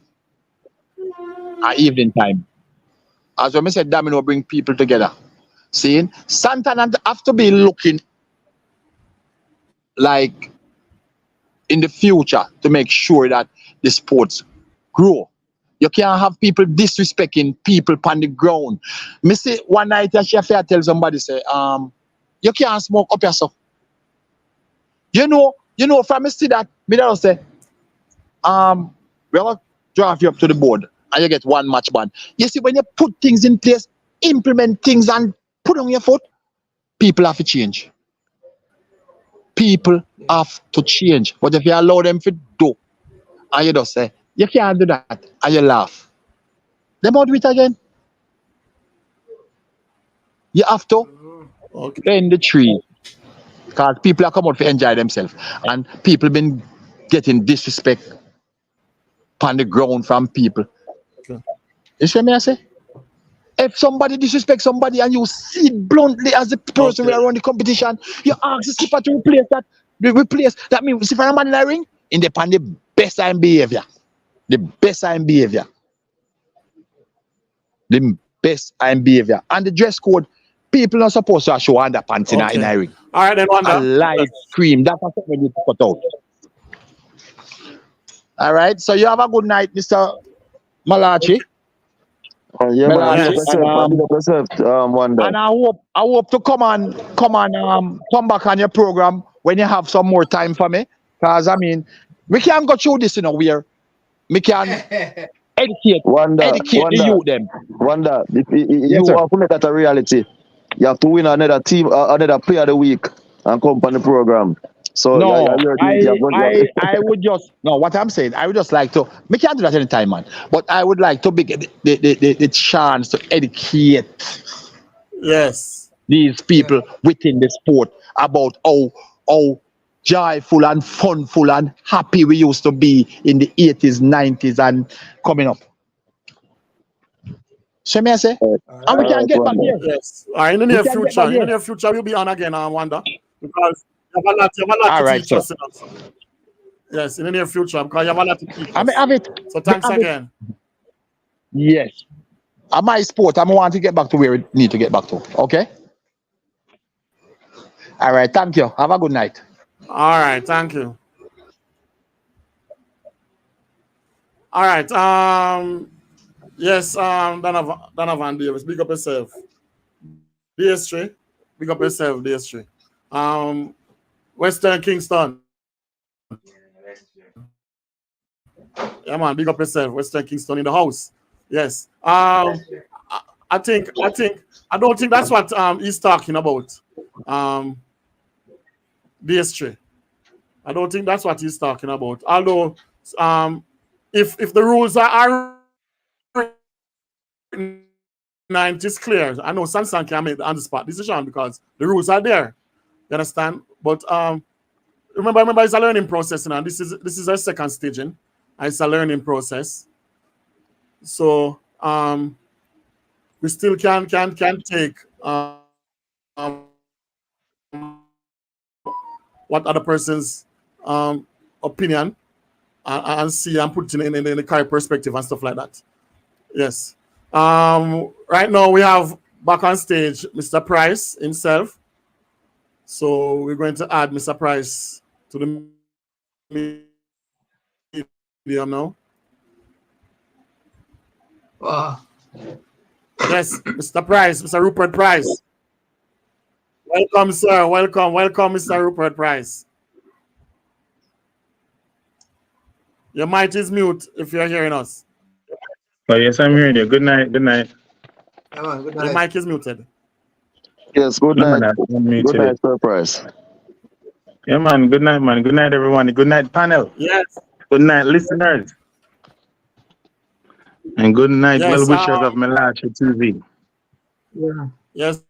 D: at evening time. As when I said, domino bring people together. Seeing Santana have to be looking like in the future to make sure that the sports grow. You can't have people disrespecting people on the ground. Me say one night I tell somebody say, you can't smoke up yourself. You know, from me see that, me don't say, we'll drive you up to the board and you get 1 match ban. You see, when you put things in place, implement things and put on your foot, people have to change. People have to change. But if you allow them to do, and you just say, you can't do that, and you laugh, they won't do it again. You have to bend the tree, because people are coming out to enjoy themselves, and people been getting disrespect on the ground from people. You see me I say? If somebody disrespect somebody and you see it bluntly as the person who run the competition, you ask the skipper to replace that. That means if I'm in the ring, in the best time behavior. The best time behavior. The best time behavior. And the dress code, people are supposed to show underpants in a ring.
A: All right, then, Wanda.
D: A live scream. That's what we need to cut out. All right. So you have a good night, Mr. Mellache.
B: Yeah, man. Big up
D: Mellache.
A: Yes.
B: yourself. Big up yourself, Wonder.
D: And I hope to come back on your program when you have some more time for me. Cause I mean, we can go through this in a where we can educate
B: Wonder,
D: the youth them.
B: Wonder. If
D: Yes,
B: you
D: sir.
B: want to make that a reality, you have to win another team, another player of the week, and come on the program. So
D: No,
B: you
D: I would just no. What I'm saying, I would just like to. We can't do that anytime, man. But I would like to get the chance to educate
A: Yes.
D: these people within the sport about how joyful and funful and happy we used to be in the 80s, 90s, and coming up. So may I say,
C: All
D: and we
C: right.
D: can get back
B: Wonder.
D: there.
A: Yes. In the
D: We
A: near
D: can get
A: future,
D: back there.
A: we'll be on again, I wonder. Because you have a lot
D: All
A: to
D: right,
A: teach
D: sir.
A: us. Yes, in the near future, because you have a lot to teach
D: I may
A: us.
D: have it.
A: So
D: May
A: thanks
D: have it.
A: again.
D: Yes. At my sport, I want to get back to where we need to get back to. Okay. All right. Thank you. Have a good night.
A: All right, thank you. All right. Yes, Donovan Davis, big up yourself. DS3, big up yourself, DS3. Western Kingston. Yeah, man, big up yourself, Western Kingston in the house. Yes. I think I don't think that's what he's talking about. DS3. I don't think that's what he's talking about. Although if the rules are written and it is clear, I know Samsung can make the on the spot decision because the rules are there. You understand? But remember it's a learning process now. This is our second staging. It's a learning process. So we still can take what other person's opinion and see and put it in the correct perspective and stuff like that. Yes. Right now we have back on stage Mr. Price himself. So we're going to add Mr. Price to the medium now.
C: Wow.
A: Yes, Mr. Price, Mr. Rupert Price. Welcome, sir. Welcome, Mr. Rupert Price. Your mic is mute if you're hearing us.
E: Oh, yes, I'm hearing you. Good night. Good night.
C: Yeah, man, good
A: Your
C: night.
A: mic is muted.
B: Yes, good
E: No, man,
B: night.
E: I'm
B: Good
E: muted
B: night,
E: it.
B: surprise.
E: Yeah, man. Good night, man. Good night, everyone. Good night, panel.
A: Yes,
E: Good night, listeners. And good night, well
A: yes,
E: wishers of Mellache TV.
C: Yeah.
A: yes,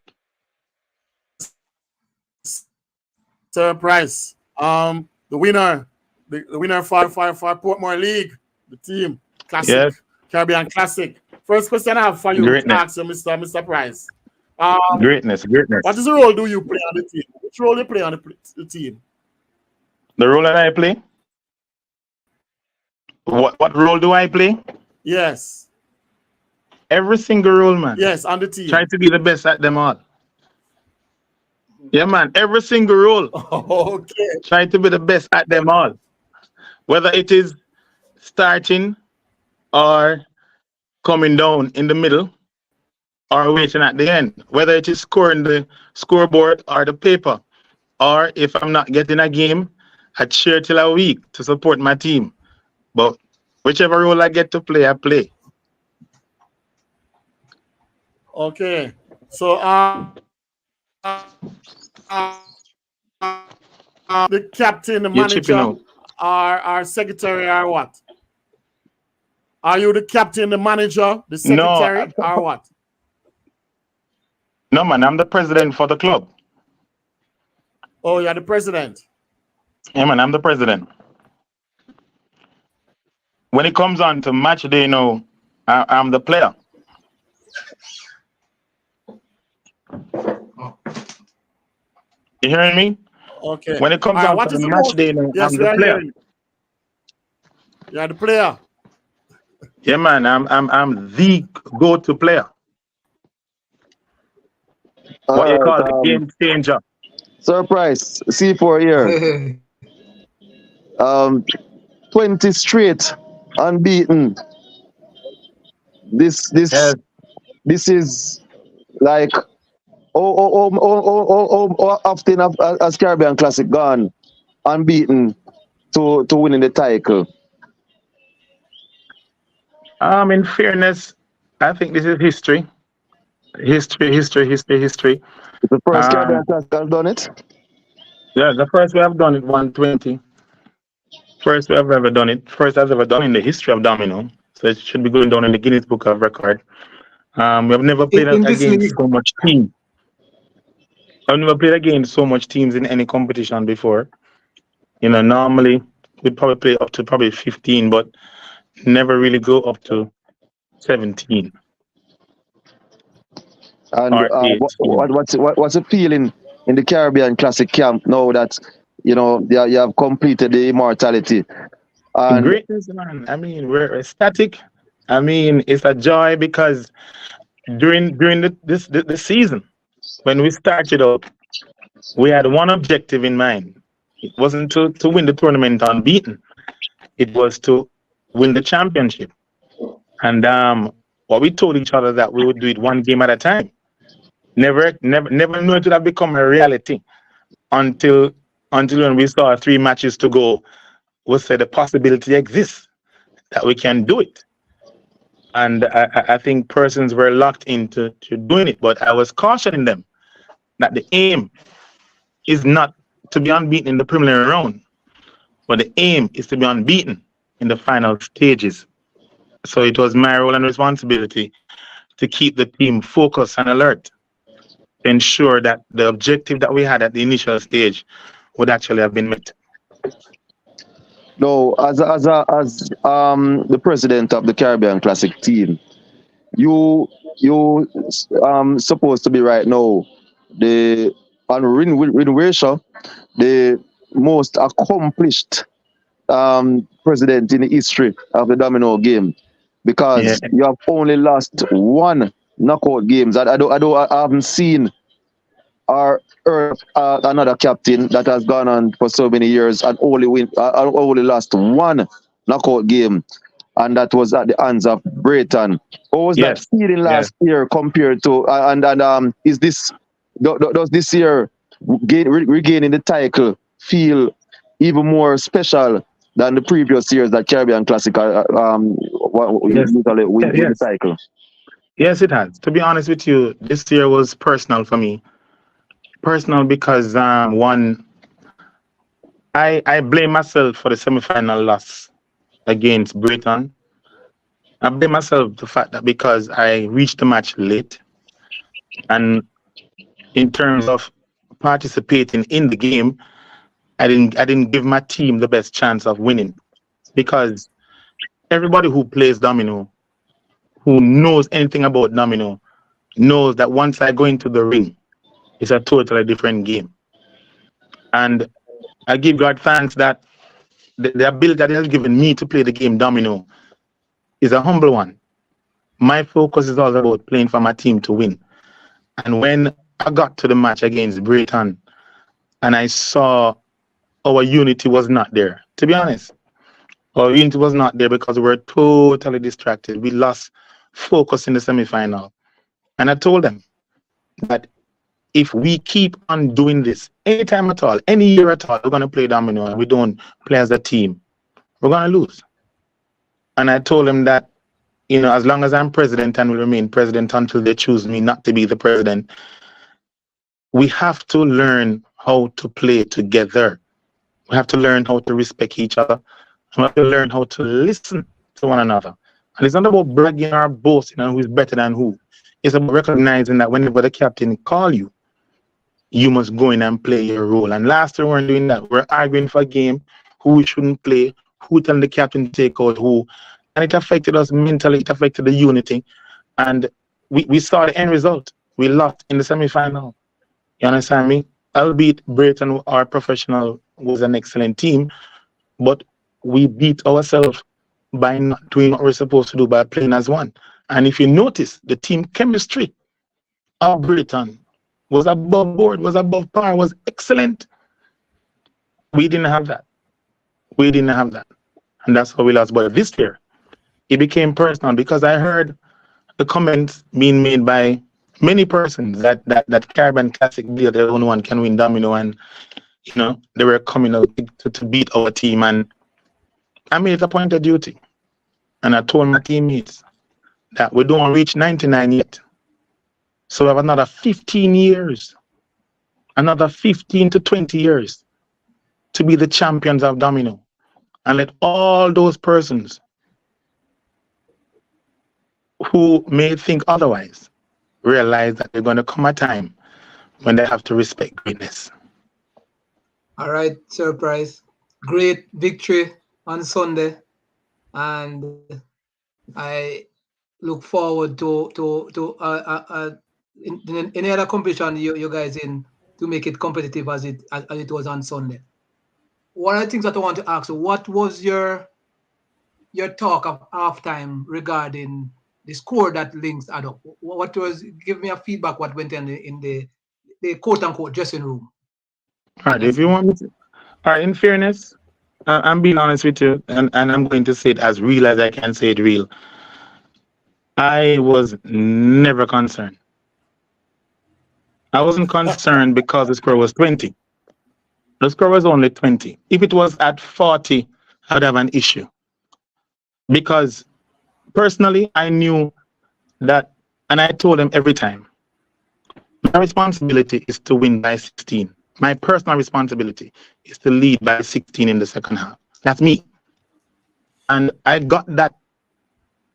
A: Sir Price. The winner, the winner for Portmore League, the team, Classic,
E: Yes,
A: Caribbean Classic. First question I have for you to
E: greatness,
A: ask you, Mr. Price.
E: greatness, greatness.
A: What is the role do you play on the team? Which role do you play on the team?
E: The role that I play? What role do I play?
A: Yes,
E: Every single role, man.
A: yes, on the
E: Try
A: team.
E: to be the best at them all. Yeah, man. Every single role.
A: Okay,
E: Try to be the best at them all. Whether it is starting or coming down in the middle or waiting at the end, whether it is scoring the scoreboard or the paper, or if I'm not getting a game, I cheer till a week to support my team. But whichever role I get to play, I play.
A: okay. So the captain, the
E: You're chipping
A: manager,
E: out.
A: or secretary, or what? Are you the captain, the manager, the
E: No,
A: secretary, or what?
E: no, man, I'm the president for the club.
A: Oh, you're the president.
E: Yeah, man, I'm the president. When it comes on to match day, I'm the player. You hearing me?
A: Okay.
E: When it comes
A: All right.
E: on to
A: What
E: the
A: is the
E: match
A: most?
E: day,
A: Yes,
E: I'm
A: we
E: the
A: are
E: player.
A: hearing. You're the player.
E: Yeah, man, I'm the go-to player.
B: All
E: What you
B: right,
E: call the game changer.
B: surprise. C4 here. 20 straight unbeaten. This
E: Yes,
B: this is like often has Caribbean Classic gone unbeaten to winning the title?
E: In fairness, I think this is history. History.
B: It's the first
E: Um,
B: Caribbean Classic has done it.
E: yeah, the first we have done it 120. First we have ever done it. First I've ever done in the history of Domino. So it should be going down in the Guinness Book of Record. We have never played
C: In this
E: against
C: league,
E: so much team. I've never played against so much teams in any competition before. Normally we'd probably play up to probably 15, but never really go up to 17
B: And
E: or 18.
B: what's the feeling in the Caribbean Classic camp now that you have completed the immortality? And
E: Greatness, man. I mean, we're ecstatic. I mean, it's a joy because during the season, when we started out, we had one objective in mind. It wasn't to win the tournament unbeaten. It was to win the championship. And what we told each other that we would do it one game at a time. Never knew it would have become a reality until when we saw 3 matches to go. We said the possibility exists that we can do it. And I think persons were locked into doing it, but I was cautioning them that the aim is not to be unbeaten in the preliminary round, but the aim is to be unbeaten in the final stages. So it was my role and responsibility to keep the team focused and alert, to ensure that the objective that we had at the initial stage would actually have been met.
B: no, as the president of the Caribbean Classic team, you supposed to be right now the Rinweisha, the most accomplished president in the history of the domino game,
E: Yeah.
B: because you have only lost 1 knockout games. I haven't seen or heard another captain that has gone on for so many years and only lost 1 knockout game, and that was at the hands of Brayton. What was that
E: Yes.
B: feeling last year compared to is this does this year regaining the title feel even more special than the previous years that Caribbean Classic
E: Yes.
B: usually win the
E: Yes.
B: title?
E: Yes, it has. To be honest with you, this year was personal for me. Personal because one, I blame myself for the semi-final loss against Britain. I blame myself the fact that because I reached the match late, and in terms of participating in the game, I didn't give my team the best chance of winning, because everybody who plays domino, who knows anything about domino, knows that once I go into the ring, it's a totally different game. And I give God thanks that the ability that He has given me to play the game domino is a humble one. My focus is all about playing for my team to win. And when I got to the match against Britain and I saw our unity was not there, to be honest, our unity was not there because we were totally distracted. We lost focus in the semi-final. And I told them that if we keep on doing this anytime at all, any year at all, we're going to play domino and we don't play as a team, we're going to lose. And I told them that, as long as I'm president and will remain president until they choose me not to be the president, we have to learn how to play together. We have to learn how to respect each other. We have to learn how to listen to one another. And it's not about bragging or boasting on who is better than who. It's about recognizing that whenever the captain call you, you must go in and play your role. And last year we weren't doing that. We're arguing for a game, who we shouldn't play, who telling the captain to take out who. And it affected us mentally, it affected the unity. And we saw the end result. We lost in the semi-final. You understand me? Albeit Britain, our professional, was an excellent team, but we beat ourselves by not doing what we're supposed to do, by playing as one. And if you notice, the team chemistry of Britain was above board, was above par, was excellent. We didn't have that. And that's how we lost. But this year, it became personal because I heard the comments being made by many persons that Caribbean Classic Bill, the only one can win domino, and they were coming out to beat our team, and I made it a point of duty, and I told my teammates that we don't reach 99 yet, so we have another 15 years, another 15 to 20 years to be the champions of domino, and let all those persons who may think otherwise realize that there's going to come a time when they have to respect greatness.
C: All right, Surprise. Great victory on Sunday, and I look forward to in any other competition you guys in to make it competitive as it was on Sunday. One of the things that I want to ask you, what was your talk of halftime regarding the score that Lynx had up? What was, give me a feedback what went in the quote unquote dressing room?
E: All right, if you want me to, all right, in fairness, I'm being honest with you, and I'm going to say it as real as I can say it real. I was never concerned. I wasn't concerned because the score was 20. The score was only 20. If it was at 40, I'd have an issue. Because personally, I knew that, and I told them every time, my responsibility is to win by 16. My personal responsibility is to lead by 16 in the second half. That's me. And I got that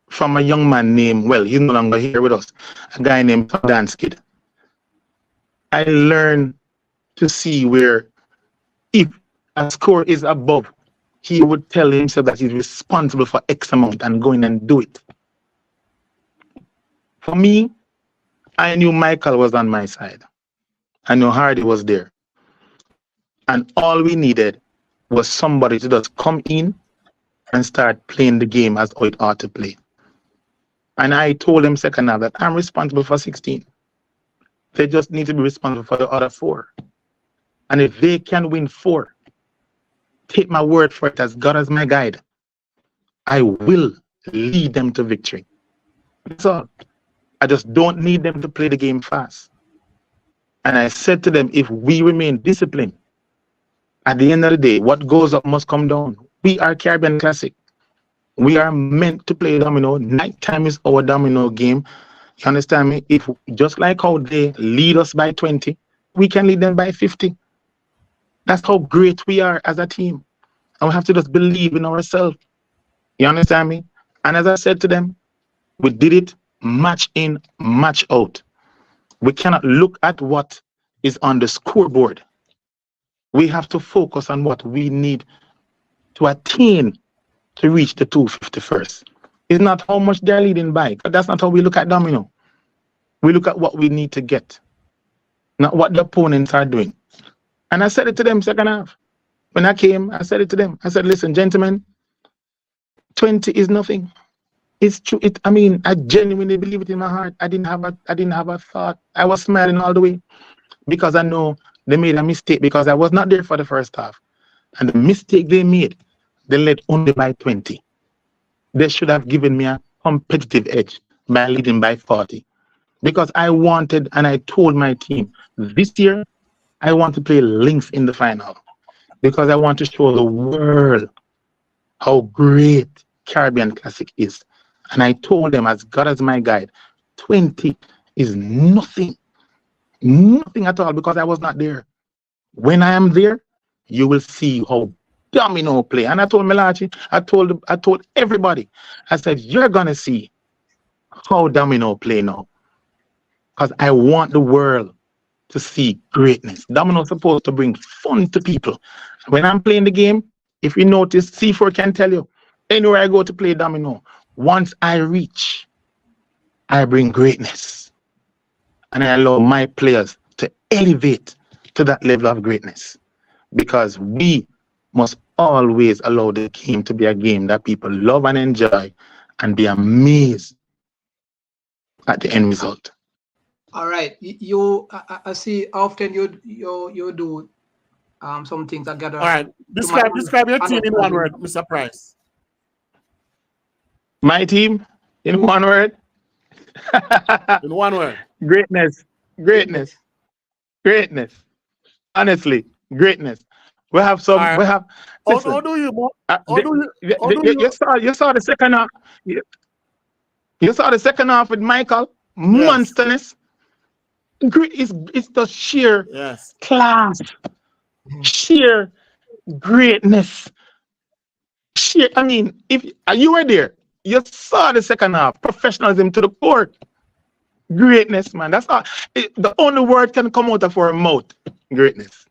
E: from a young man named, well, he's no longer here with us, a guy named Dance Kid. I learned to see where if a score is above, he would tell himself that he's responsible for X amount and go in and do it. For me, I knew Michael was on my side. I knew Hardy was there. And all we needed was somebody to just come in and start playing the game as how it ought to play. And I told him second half that I'm responsible for 16. They just need to be responsible for the other 4. And if they can win 4, take my word for it, as God as my guide, I will lead them to victory. That's all. I just don't need them to play the game fast. And I said to them, if we remain disciplined, at the end of the day, what goes up must come down. We are Caribbean Classic. We are meant to play domino. Nighttime is our domino game. You understand me? If just like how they lead us by 20, we can lead them by 50. That's how great we are as a team. And we have to just believe in ourselves. You understand me? And as I said to them, we did it match in, match out. We cannot look at what is on the scoreboard. We have to focus on what we need to attain to reach the 250 first. It's not how much they're leading by. That's not how we look at domino. We look at what we need to get, not what the opponents are doing. And I said it to them second half. When I came, I said it to them. I said, listen, gentlemen, 20 is nothing. It's true. I genuinely believe it in my heart. I didn't have a thought. I was smiling all the way because I know they made a mistake because I was not there for the first half. And the mistake they made, they led only by 20. They should have given me a competitive edge by leading by 40. Because I wanted, and I told my team, this year, I want to play Lynx in the final. Because I want to show the world how great Caribbean Classic is. And I told them, as God as my guide, 20 is nothing. Nothing at all, because I was not there. When I am there, you will see how domino play. And I told Mellache, I told everybody, I said, you're going to see how domino play now. Because I want the world to see greatness. Domino is supposed to bring fun to people. When I'm playing the game, if you notice, C4 can tell you, anywhere I go to play domino, once I reach, I bring greatness. And I allow my players to elevate to that level of greatness. Because we must always allow the game to be a game that people love and enjoy and be amazed at the end result.
C: All right, I see often you do some things that gather.
A: All right, describe your team in one word, Mr. Price.
E: My team in one word?
A: In one word.
E: Greatness, greatness, greatness. Honestly, greatness. We have
A: All
E: some.
A: right.
E: We have.
A: How
E: Listen.
A: do you
E: Uh,
A: how
E: the,
A: do you how do you
E: you saw the second half. You saw the second half with Michael.
A: yes.
E: Monsterness. It's the sheer
A: Yes.
E: class, sheer greatness. Sheer. I mean, if you were there, you saw the second half. Professionalism to the core. Greatness, man. That's all. The only word can come out of our mouth. Greatness.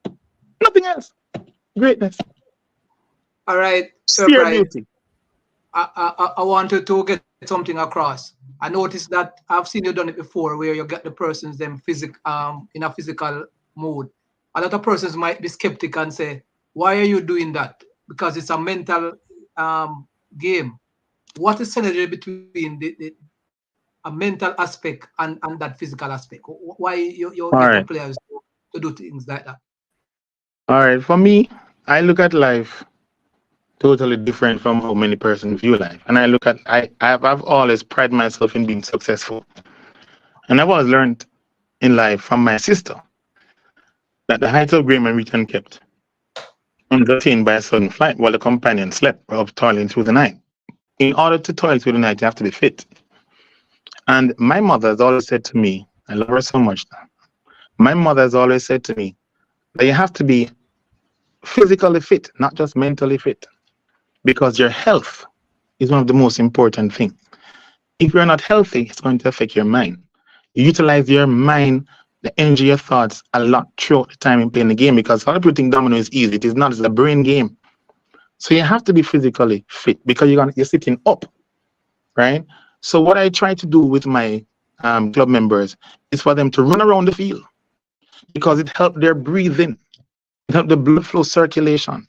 E: Nothing else. Greatness.
C: All right, Sir
E: Sheer
C: Pride.
E: beauty.
C: I wanted to get something across. I noticed that I've seen you done it before, where you get the persons them in a physical mood. A lot of persons might be skeptic and say, "Why are you doing that?" Because it's a mental game. What is synergy between a mental aspect and that physical aspect? Why you
E: All
C: get the
E: right.
C: players to do things like that?
E: All right. For me, I look at life totally different from how many persons view life. And I look at I've always prided myself in being successful. And I've always learned in life from my sister that the height of great man reached and kept, unattained by a sudden flight while the companion slept of toiling through the night. In order to toil through the night, you have to be fit. And my mother has always said to me, I love her so much now. My mother has always said to me that you have to be physically fit, not just mentally fit, because your health is one of the most important things. If you're not healthy, it's going to affect your mind. You utilize your mind, the energy, your thoughts a lot throughout the time in playing the game because a lot of people think domino is easy. It is not. It's a brain game. So you have to be physically fit because you're sitting up, right? So what I try to do with my club members is for them to run around the field because it helps their breathing, it helps the blood flow circulation.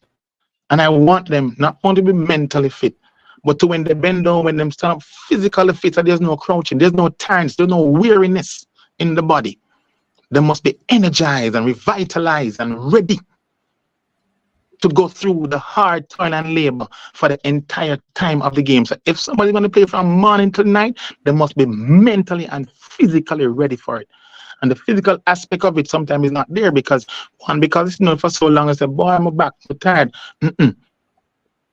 E: And I want them not only to be mentally fit, but to when they bend down, when them stand up physically fit, so there's no crouching, there's no tiredness, there's no weariness in the body. They must be energized and revitalized and ready to go through the hard toil and labor for the entire time of the game. So if somebody's going to play from morning till night, they must be mentally and physically ready for it. And the physical aspect of it sometimes is not there because it's known for so long. I say, boy, I'm back, I'm tired.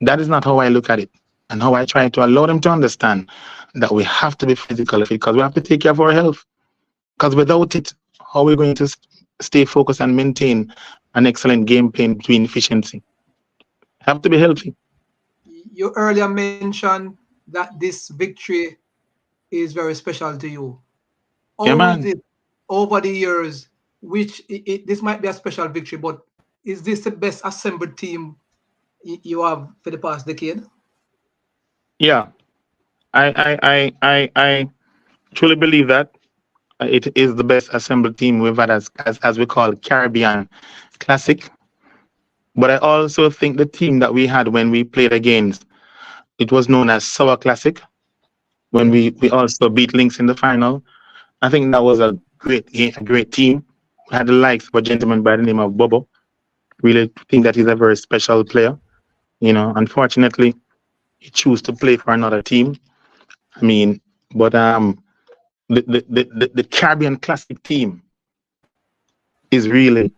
E: That is not how I look at it. And how I try to allow them to understand that we have to be physically fit because we have to take care of our health. Because without it, how are we going to stay focused and maintain an excellent game plan between efficiency? Have to be healthy.
C: You earlier mentioned that this victory is very special to you.
E: Yeah,
C: How is
E: man.
C: it over the years? Which this might be a special victory, but is this the best assembled team you have for the past decade?
E: Yeah. I truly believe that it is the best assembled team we've had as we call Caribbean Classic. But I also think the team that we had when we played against, it was known as Sour Classic when we also beat Lynx in the final. I think that was a great game, a great team. We had the likes of a gentleman by the name of Bobo. Really think that he's a very special player. Unfortunately, he chose to play for another team. I mean, but the Caribbean Classic team is really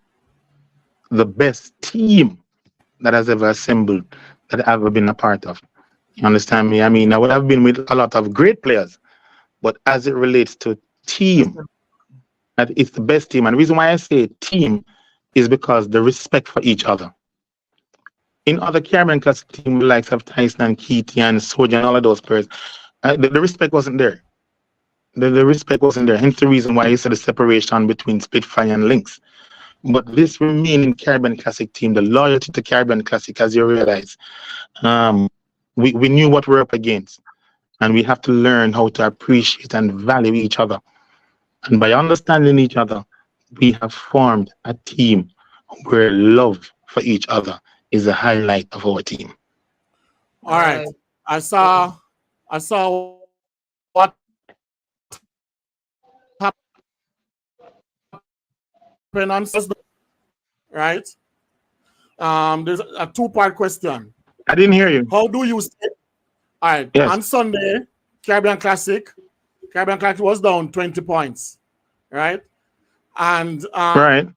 E: the best team that has ever assembled, that I've ever been a part of. You understand me? I mean, I would have been with a lot of great players, but as it relates to team, that it's the best team. And the reason why I say team is because the respect for each other. In other Caribbean Classic team, the likes of Tyson and Keith and Soja and all of those players, the respect wasn't there. The respect wasn't there. Hence the reason why you said the separation between Spitfire and Lynx. But this remaining Caribbean Classic team, the loyalty to Caribbean Classic, as you realize, we knew what we're up against. And we have to learn how to appreciate and value each other. And by understanding each other, we have formed a team where love for each other is the highlight of our team.
A: All right. I saw what happened on Thursday, right? There's a two-part question.
E: I didn't hear you.
A: How do you stay? All right.
E: Yes.
A: On Sunday, Caribbean Classic, Caribbean Classic was down 20 points, right? And
E: Right.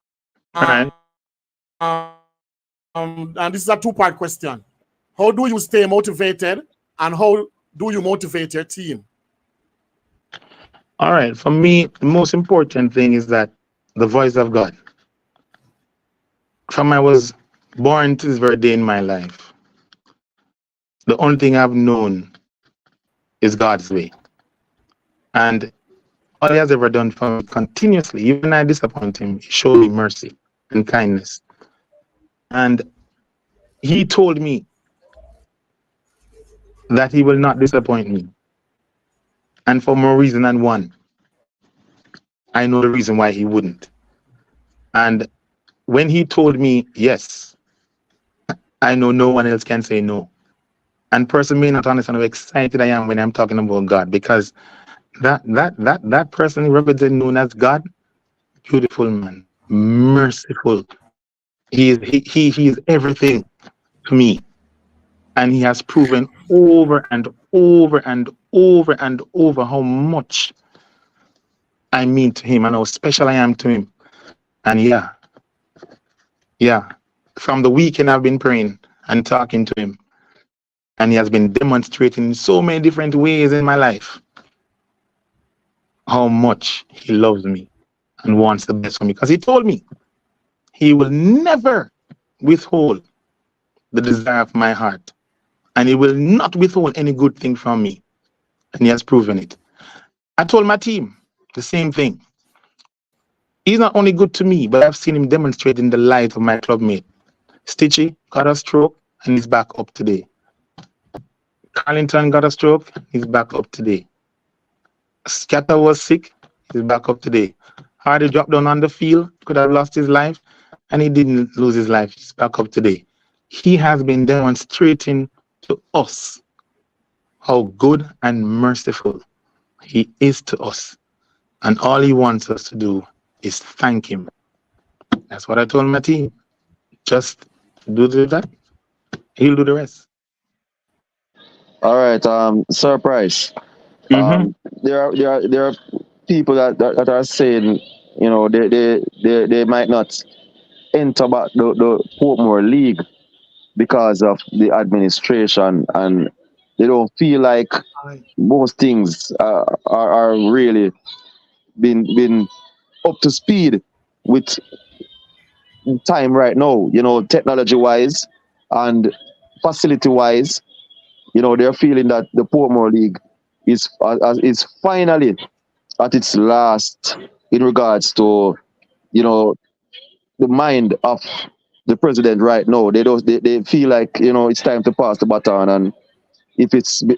E: Right.
A: and this is a two-part question. How do you stay motivated, and how do you motivate your team?
E: All right. For me, the most important thing is that the voice of God. From I was born to this very day in my life, the only thing I've known is God's way. And all he has ever done for me continuously, even when I disappoint him, he showed me mercy and kindness. And he told me that he will not disappoint me. And for more reason than one, I know the reason why he wouldn't. And when he told me yes, I know no one else can say no. And person may not understand how excited I am when I'm talking about God, because that person represented known as God, beautiful man, merciful. He is everything to me. And he has proven over and over and over and over how much I mean to him and how special I am to him. And yeah, from the weekend I've been praying and talking to him. And he has been demonstrating in so many different ways in my life how much he loves me and wants the best for me. Because he told me he will never withhold the desire of my heart. And he will not withhold any good thing from me. And he has proven it. I told my team the same thing. He's not only good to me, but I've seen him demonstrate in the life of my clubmate. Stitchy got a stroke and he's back up today. Carlington got a stroke, he's back up today. Scatter was sick, he's back up today. Hardy dropped down on the field, could have lost his life, and he didn't lose his life, he's back up today. He has been demonstrating to us how good and merciful he is to us. And all he wants us to do is thank him. That's what I told my team. Just do that, he'll do the rest.
B: All right, surprise.
E: Mm-hmm.
B: There are people that are saying, you know, they might not enter back the Portmore League because of the administration, and they don't feel like most things are really been up to speed with time right now, you know, technology wise and facility wise. You know, they're feeling that the Portmore League is finally at its last in regards to, you know, the mind of the president right now. They feel like, you know, it's time to pass the baton, and if it's the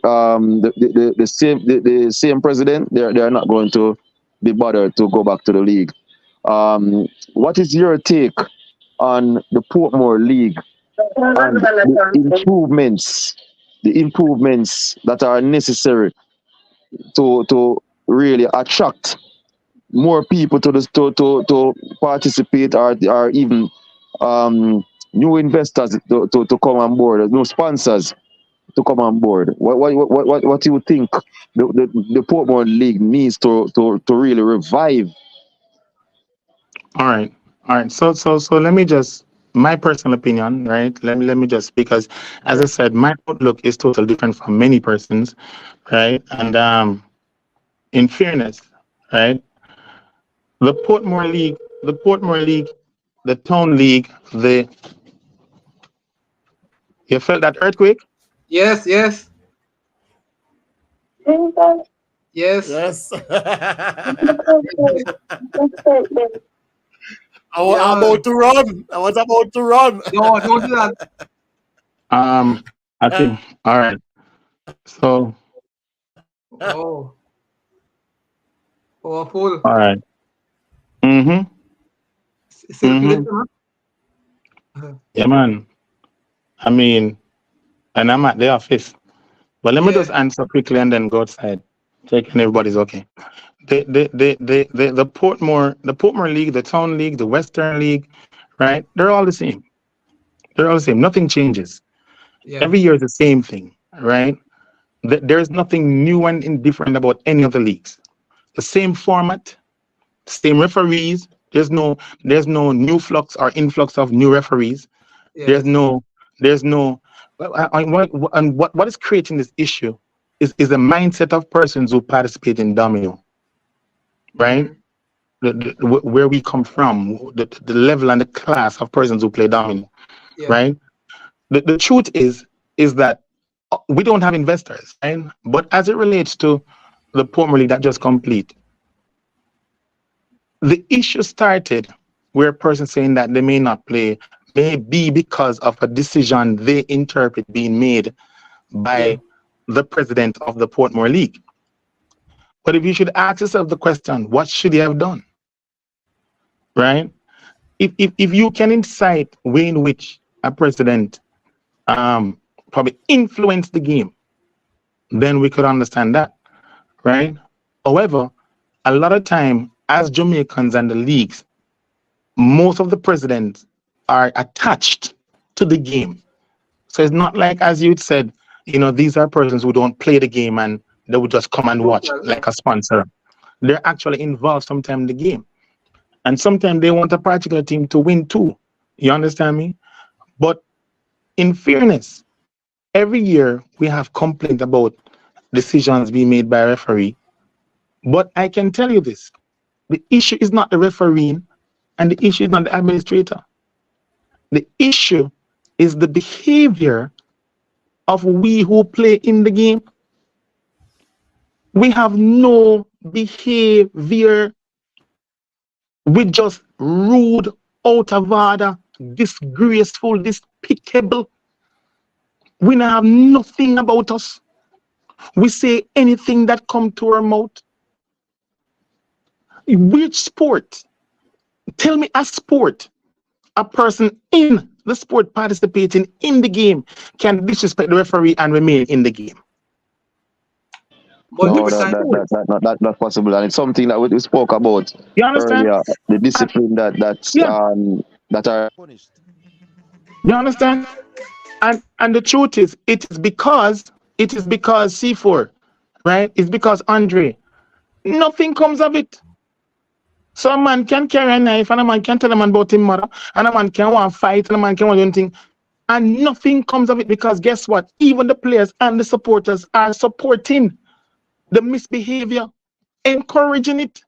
B: same president, they're not going to be bothered to go back to the league. What is your take on the Portmore League and the improvements that are necessary to really attract more people to participate, or even new investors to come on board, new sponsors to come on board? What do you think the Portmore League needs to really revive?
E: All right. So let me just, my personal opinion, right? Let me just, because as I said, my outlook is totally different from many persons, right? And in fairness, right? The Portmore League, the Town League, you felt that earthquake?
C: Yes.
A: Yes. I was
C: Yeah.
A: about to run. I was about to run.
C: No, don't do that.
E: I think, all right. So,
C: Oh, powerful.
E: all right. Mm-hmm.
C: Circulate,
E: Yeah, man. I mean, and I'm at the office. But let me just answer quickly and then go outside. Checking everybody's okay. The Portmore League, the Town League, the Western League, right? They're all the same. Nothing changes.
C: Yeah.
E: Every year is the same thing, right? There's nothing new and indifferent about any of the leagues. the same format, same referees. There's no new flux or influx of new referees.
C: Yes.
E: There's no what is creating this issue is the mindset of persons who participate in domino, right? Where we come from, the level and the class of persons who play domino,
C: Yeah.
E: right? The truth is that we don't have investors, right? But as it relates to the Premier League that just complete, the issue started where a person saying that they may not play may be because of a decision they interpret being made by the president of the Portmore League. But if you should ask yourself the question, what should he have done? Right? If you can incite way in which a president probably influenced the game, then we could understand that, right? However, a lot of time as Jamaicans and the leagues, most of the presidents are attached to the game. So it's not like, as you said, these are persons who don't play the game and they would just come and watch like a sponsor. They're actually involved sometimes in the game. And sometimes they want a particular team to win too. You understand me? But in fairness, every year we have complaints about decisions being made by a referee. But I can tell you this, the issue is not the refereeing and the issue is not the administrator. The issue is the behavior of we who play in the game. We have no behavior. We just rude, out of order, disgraceful, despicable. We don't have nothing about us. We say anything that come to our mouth. Which sport? Tell me a sport. A person in the sport participating in the game can disrespect the referee and remain in the game.
C: But
B: No, that's not possible, and it's something that we spoke about
E: You understand?
B: earlier. The discipline that are punished.
E: You understand? And the truth is, it is because C4, right? It's because Andre. Nothing comes of it. So a man can carry a knife and a man can tell a man about his mother and a man can want to fight and a man can want to do anything. And nothing comes of it because guess what? Even the players and the supporters are supporting the misbehavior, encouraging it.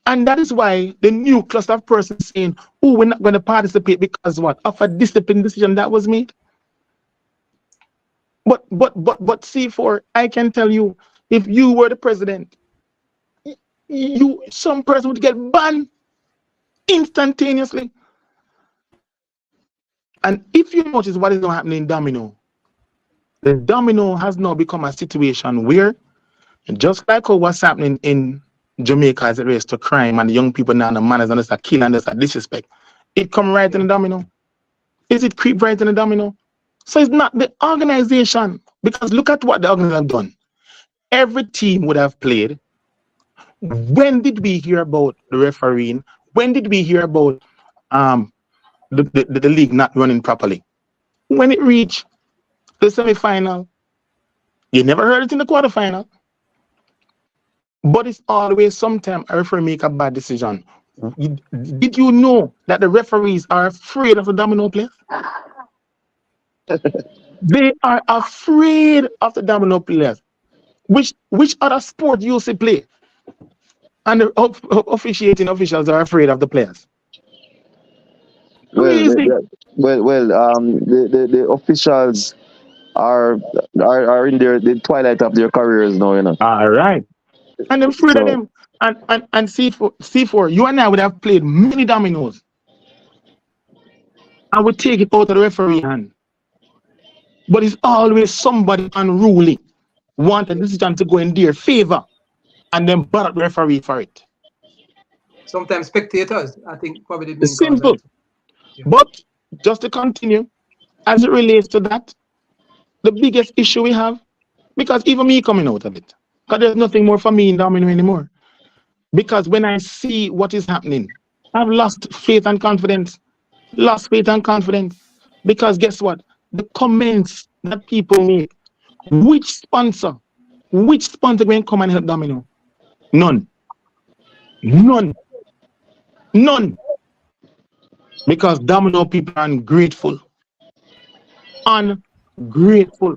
E: And that is why the new cluster of persons saying, oh, we're not going to participate because what? Of a discipline decision that was made. But C4, I can tell you, if you were the president, some person would get banned instantaneously. And if you notice what is happening in domino, the domino has now become a situation where, just like what's happening in Jamaica as it relates to crime and the young people now, the manners and there's a kill and there's a disrespect, it come right in the domino. Is it creep right in the domino? So it's not the organization, because look at what the organization have done. Every team would have played. When did we hear about the refereeing? When did we hear about the league not running properly? When it reached the semi-final, you never heard it in the quarterfinal. But it's always sometimes a referee make a bad decision. Did you know that the referees are afraid of the domino players? They are afraid of the domino players. Which other sport you see play? And the officiating officials are afraid of the players.
B: The officials are in the twilight of their careers now,
E: All right. And I'm afraid of them. And C4, you and I would have played many dominoes. I would take it out of the referee hand. But it's always somebody unruly want a decision to go in their favor and then bother the referee for it.
C: Sometimes spectators, I think, probably did.
E: It's simple. Yeah. But just to continue, as it relates to that, the biggest issue we have, because even me coming out of it, because there's nothing more for me in domino anymore. Because when I see what is happening, I've lost faith and confidence. Because guess what? The comments that people make, which sponsor will come and help domino? None. None. None. Because Domino people are ungrateful. Ungrateful.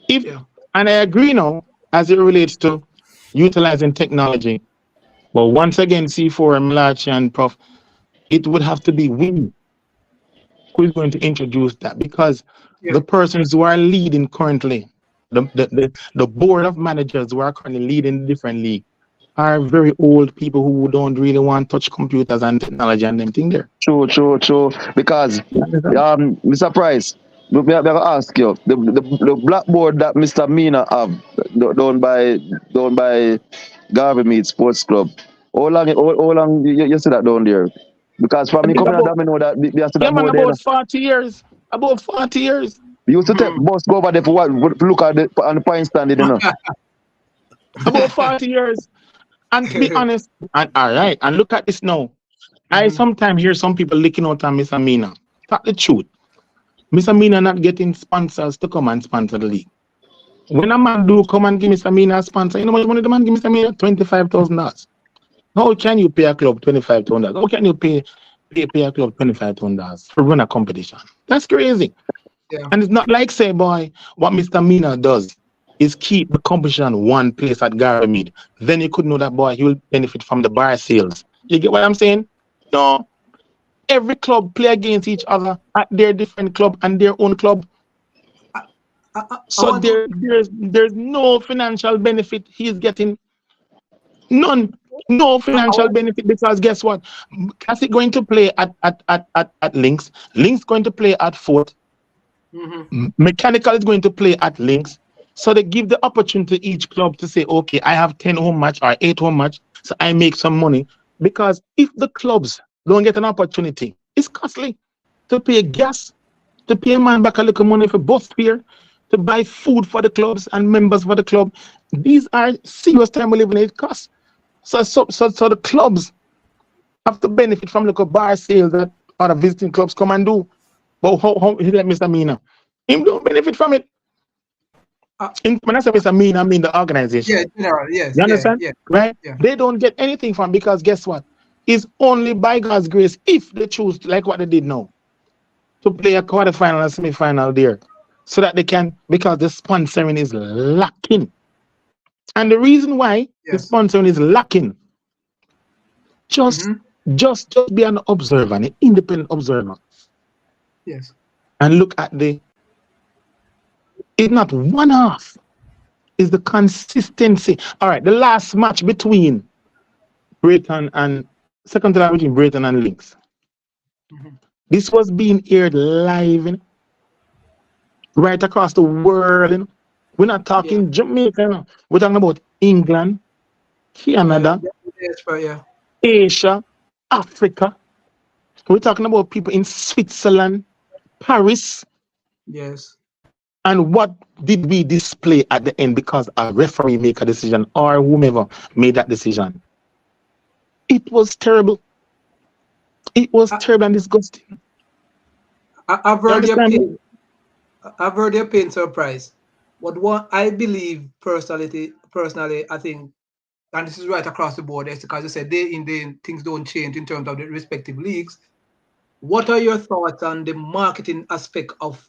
E: If and I agree now as it relates to utilizing technology. But once again, C4 and Mellache and Prof, it would have to be we who is going to introduce that because the persons who are leading currently, the board of managers who are currently leading the different league are very old people who don't really want to touch computers and technology and them thing there.
B: True. Because Mr. Price, me ask you, the blackboard that Mr. Mina have done by Garvey Mead Sports Club. How long you see that down there? Because from me coming out, I know that they have to that board there.
E: About 40 years. About 40 years.
B: You used to take bus go over there for what? Look at the on the point standing, you know.
E: About 40 years. And to be honest, and all right, and look at this now. I sometimes hear some people licking out on Miss Amina. That's the truth. Miss Amina not getting sponsors to come and sponsor the league. When a man do come and give Miss Amina a sponsor, you know how much money the man give Miss Amina? $25,000. How can you pay a club $25,000? How can you pay a club $25,000 to run a competition? That's crazy.
C: Yeah.
E: And it's not like, say, boy, what Mr. Mina does is keep the competition one place at Garvey Mead. Then you could know that, boy, he will benefit from the bar sales. You get what I'm saying? No. Every club play against each other at their different club and their own club. So there's no financial benefit he's getting. None. No financial benefit because guess what? Classic going to play at Links. Links going to play at Fort. Mechanical is going to play at Links. So they give the opportunity to each club to say, okay, I have 10 home match or 8 home match, so I make some money. Because if the clubs don't get an opportunity, it's costly to pay gas, to pay a man back a little money for bus fare, to buy food for the clubs and members for the club. These are serious time we live in. It costs. So the clubs have to benefit from the bar sales that other visiting clubs come and do. But how like Mr. Mina? Him don't benefit from it. When I say Mr. Mina, I mean the organization.
C: Yeah, general, yes.
E: You understand?
C: Yeah,
E: right?
C: Yeah.
E: They don't get anything from because guess what? It's only by God's grace if they choose, like what they did now, to play a quarterfinal and semi-final there. So that they can, because the sponsoring is lacking. And the reason why the sponsoring is lacking, just be an observer, an independent observer.
C: Yes.
E: And look at it's not one half, it's the consistency. All right, the last match between Brighton and second to that between Brighton and Links. This was being aired live, right across the world. We're not talking Jamaica, we're talking about England, Canada, Asia, Africa. We're talking about people in Switzerland, Paris.
C: Yes.
E: And what did we display at the end because a referee make a decision or whomever made that decision? It was terrible. It was terrible and disgusting.
C: I've heard your pain surprise. But what I believe personally, I think, and this is right across the board, because you said day in day things don't change in terms of the respective leagues. What are your thoughts on the marketing aspect of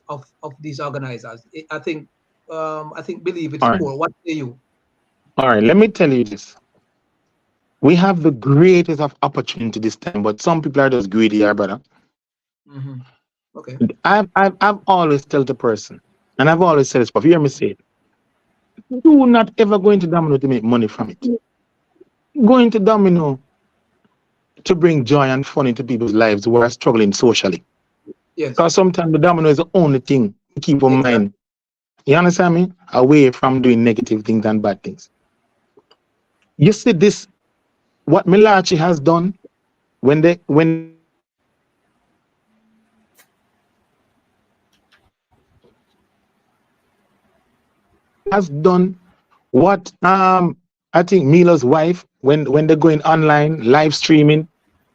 C: these organizers? I think believe it's poor. What say you?
E: All right, let me tell you this. We have the greatest of opportunity this time, but some people are just greedy, brother.
C: Okay.
E: I've always told the person, and I've always said this, but you hear me say it. Do not ever go into Domino to make money from it. Go into Domino to bring joy and fun into people's lives who are struggling socially.
C: Yes.
E: Because sometimes the Domino is the only thing to keep in mind. You understand me? Away from doing negative things and bad things. You see this, what Mellache has done when has done what I think Mila's wife when they're going online live streaming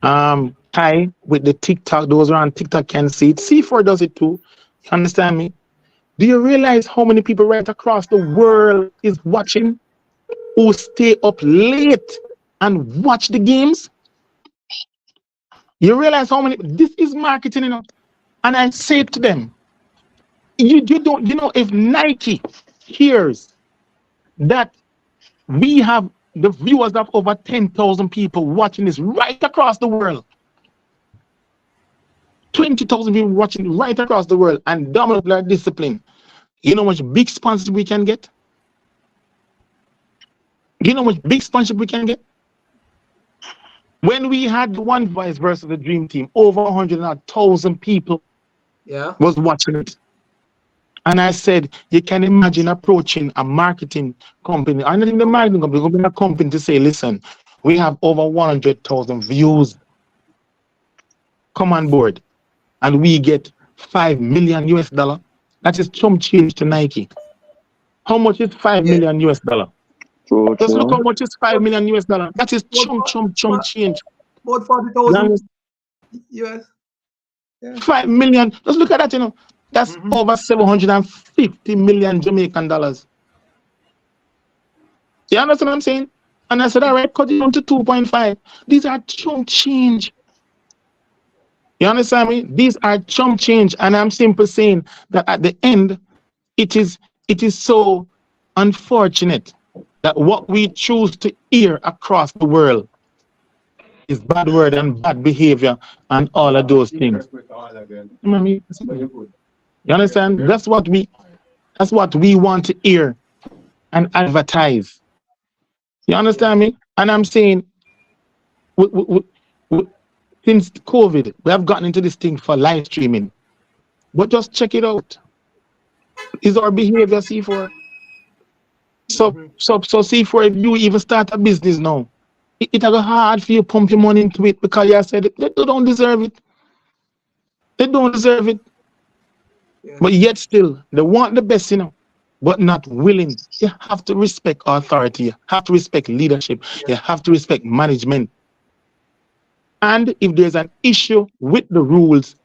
E: Kai with the TikTok, those around TikTok can see it. C4 does it too. You understand me? Do you realize how many people right across the world is watching? who stay up late and watch the games. You realize how many, this is marketing, you know. And I say to them, you don't, you know, if Nike hears that we have the viewers of over 10,000 people watching this right across the world, 20,000 people watching right across the world, and Domino Player Discipline, you know how much big sponsorship we can get? You know how much big sponsorship we can get? When we had the One Voice versus the Dream Team, over 100,000 people was watching it. And I said, you can imagine approaching a marketing company, and not even the marketing company, a company to say, listen, we have over 100,000 views. Come on board. And we get $5 million US. That is chump change to Nike. How much is $5 million US? Just look how much is $5 million US. That is chump change.
C: About 40,000 US. Yeah.
E: 5 million. Just look at that, you know. That's over 750 million Jamaican dollars. You understand what I'm saying? And I said, all right, cut it down to 2.5. These are chump change. You understand me? These are chump change. And I'm simply saying that at the end, it is so unfortunate that what we choose to hear across the world is bad word and bad behavior and all of those things. You understand? That's what we want to hear and advertise. You understand me? And I'm saying, since COVID, we have gotten into this thing for live streaming. But just check it out. Is our behavior C4? So C4, if you even start a business now, it's hard for you to pump your money into it because you said they don't deserve it. They don't deserve it. Yeah. But yet still, they want the best, you know, but not willing. You have to respect authority. You have to respect leadership. Yeah. You have to respect management. And if there's an issue with the rules,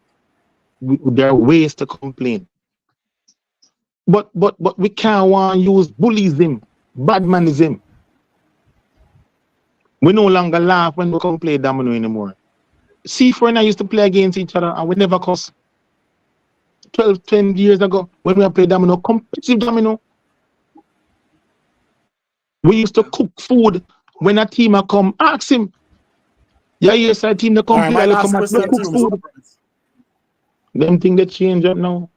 E: there are ways to complain. But we can't want to use bullyism, badmanism. We no longer laugh when we come play domino anymore. C4 and I used to play against each other and we never cuss. 12, 10 years ago, when we played domino, competitive domino, we used to cook food. When a team come, ask him, yeah, yes, a team that come play, they come and cook food. Them thing that change up now.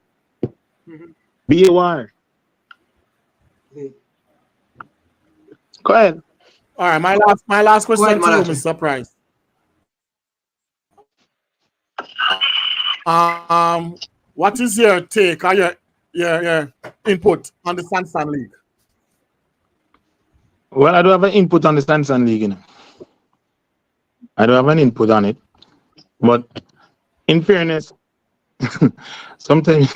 E: BAR. Go ahead.
A: All right, my last question to you, Mr. Price. What is your take or your input on the Sansan League?
E: Well, I don't have an input on the Sansan League, you know. I don't have an input on it. But in fairness, sometimes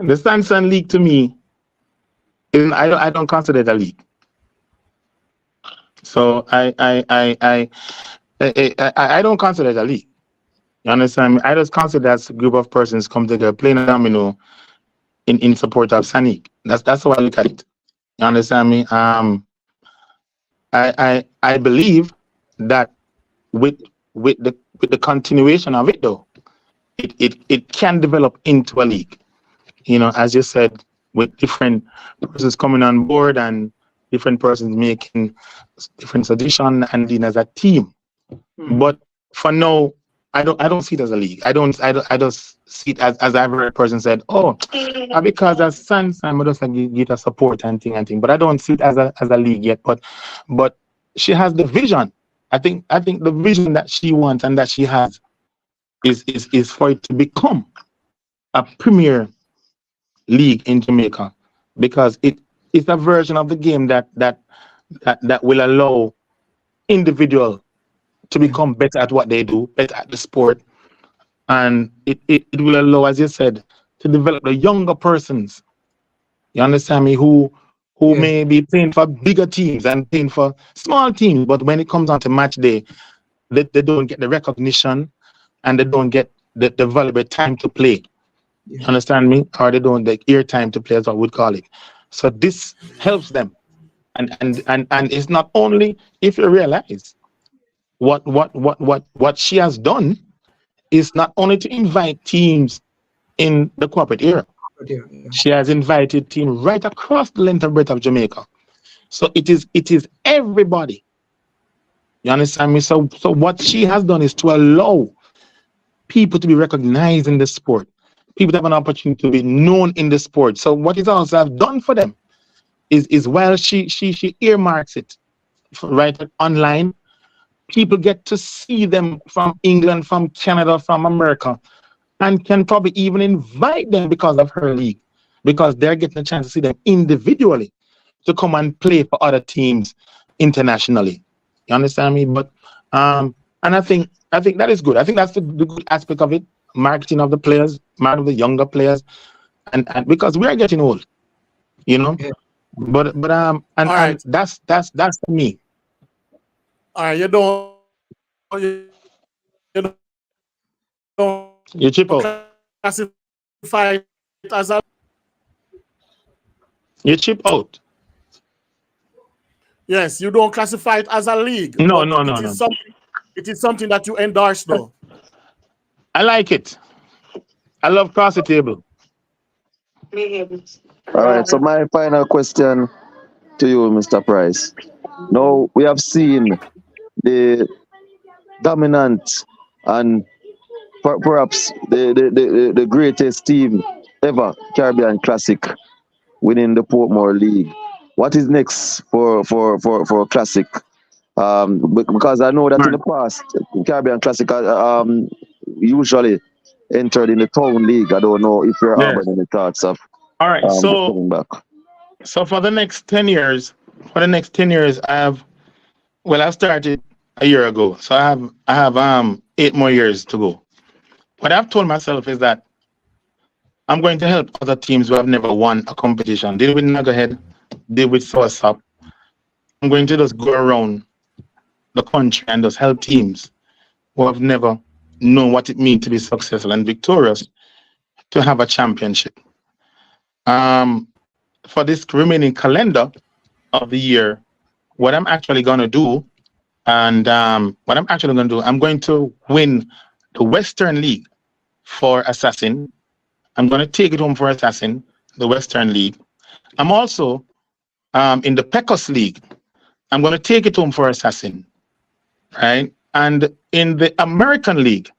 E: the Sansan League to me, I don't consider it a league. So I don't consider it a league. You understand me? I just consider that a group of persons come together playing a domino in support of Sanic. That's how I look at it. You understand me? I believe that with the continuation of it though, it can develop into a league. You know, as you said, with different persons coming on board and different persons making different suggestions and then as a team. But for now, I don't see it as a league. I don't see it as I've heard a person said, oh, because as Sansan, I just like get a support and thing. But I don't see it as a league yet. But she has the vision. I think the vision that she wants and that she has is for it to become a premier league in Jamaica, because it's a version of the game that will allow individual to become better at what they do, better at the sport, and it will allow, as you said, to develop the younger persons. You understand me? Who may be playing for bigger teams and playing for small teams, but when it comes on to match day, they don't get the recognition and they don't get the valuable time to play. You understand me? Or they don't get air time to play, as I would call it. So this helps them. And it's not only, if you realize what she has done is not only to invite teams in the corporate era.
C: But yeah.
E: She has invited teams right across the length and breadth of Jamaica. So it is everybody. You understand me? So what she has done is to allow people to be recognized in the sport, people to have an opportunity to be known in the sport. So what it also have done for them is while she earmarks it right online, people get to see them from England, from Canada, from America, and can probably even invite them because of her league, because they're getting a chance to see them individually to come and play for other teams internationally. You understand me? But and I think that is good. I think that's the good aspect of it. Marketing of the players, marketing of the younger players, and because we are getting old, you know.
C: Yeah.
E: But
A: All
E: and
A: right.
E: that's for me.
A: All right. You don't
E: You chip out.
A: classify it as a
E: You chip out.
A: yes. You don't classify it as a league,
E: No,
A: but
E: no, no, no.
A: it is something that you endorse, though.
E: I like it. I love cross the table.
B: All right. So my final question to you, Mr. Price. Now we have seen the dominant and perhaps the greatest team ever, Caribbean Classic, winning the Portmore League. What is next for Classic? Because I know that in the past, Caribbean Classic usually entered in the Town League. I don't know if you're
E: Yes.
B: having any thoughts of
E: All right.
B: coming back.
E: So for the next 10 years, I started a year ago. So I have 8 more years to go. What I've told myself is that I'm going to help other teams who have never won a competition. Deal with Nagahead, deal with Southside. I'm going to just go around the country and just help teams who have never known what it means to be successful and victorious to have a championship. For this remaining calendar of the year, what I'm actually going to do, I'm going to win the Western League for Assassin. I'm going to take it home for Assassin, the Western League. I'm also in the Pecos League. I'm going to take it home for Assassin, right? And in the American League,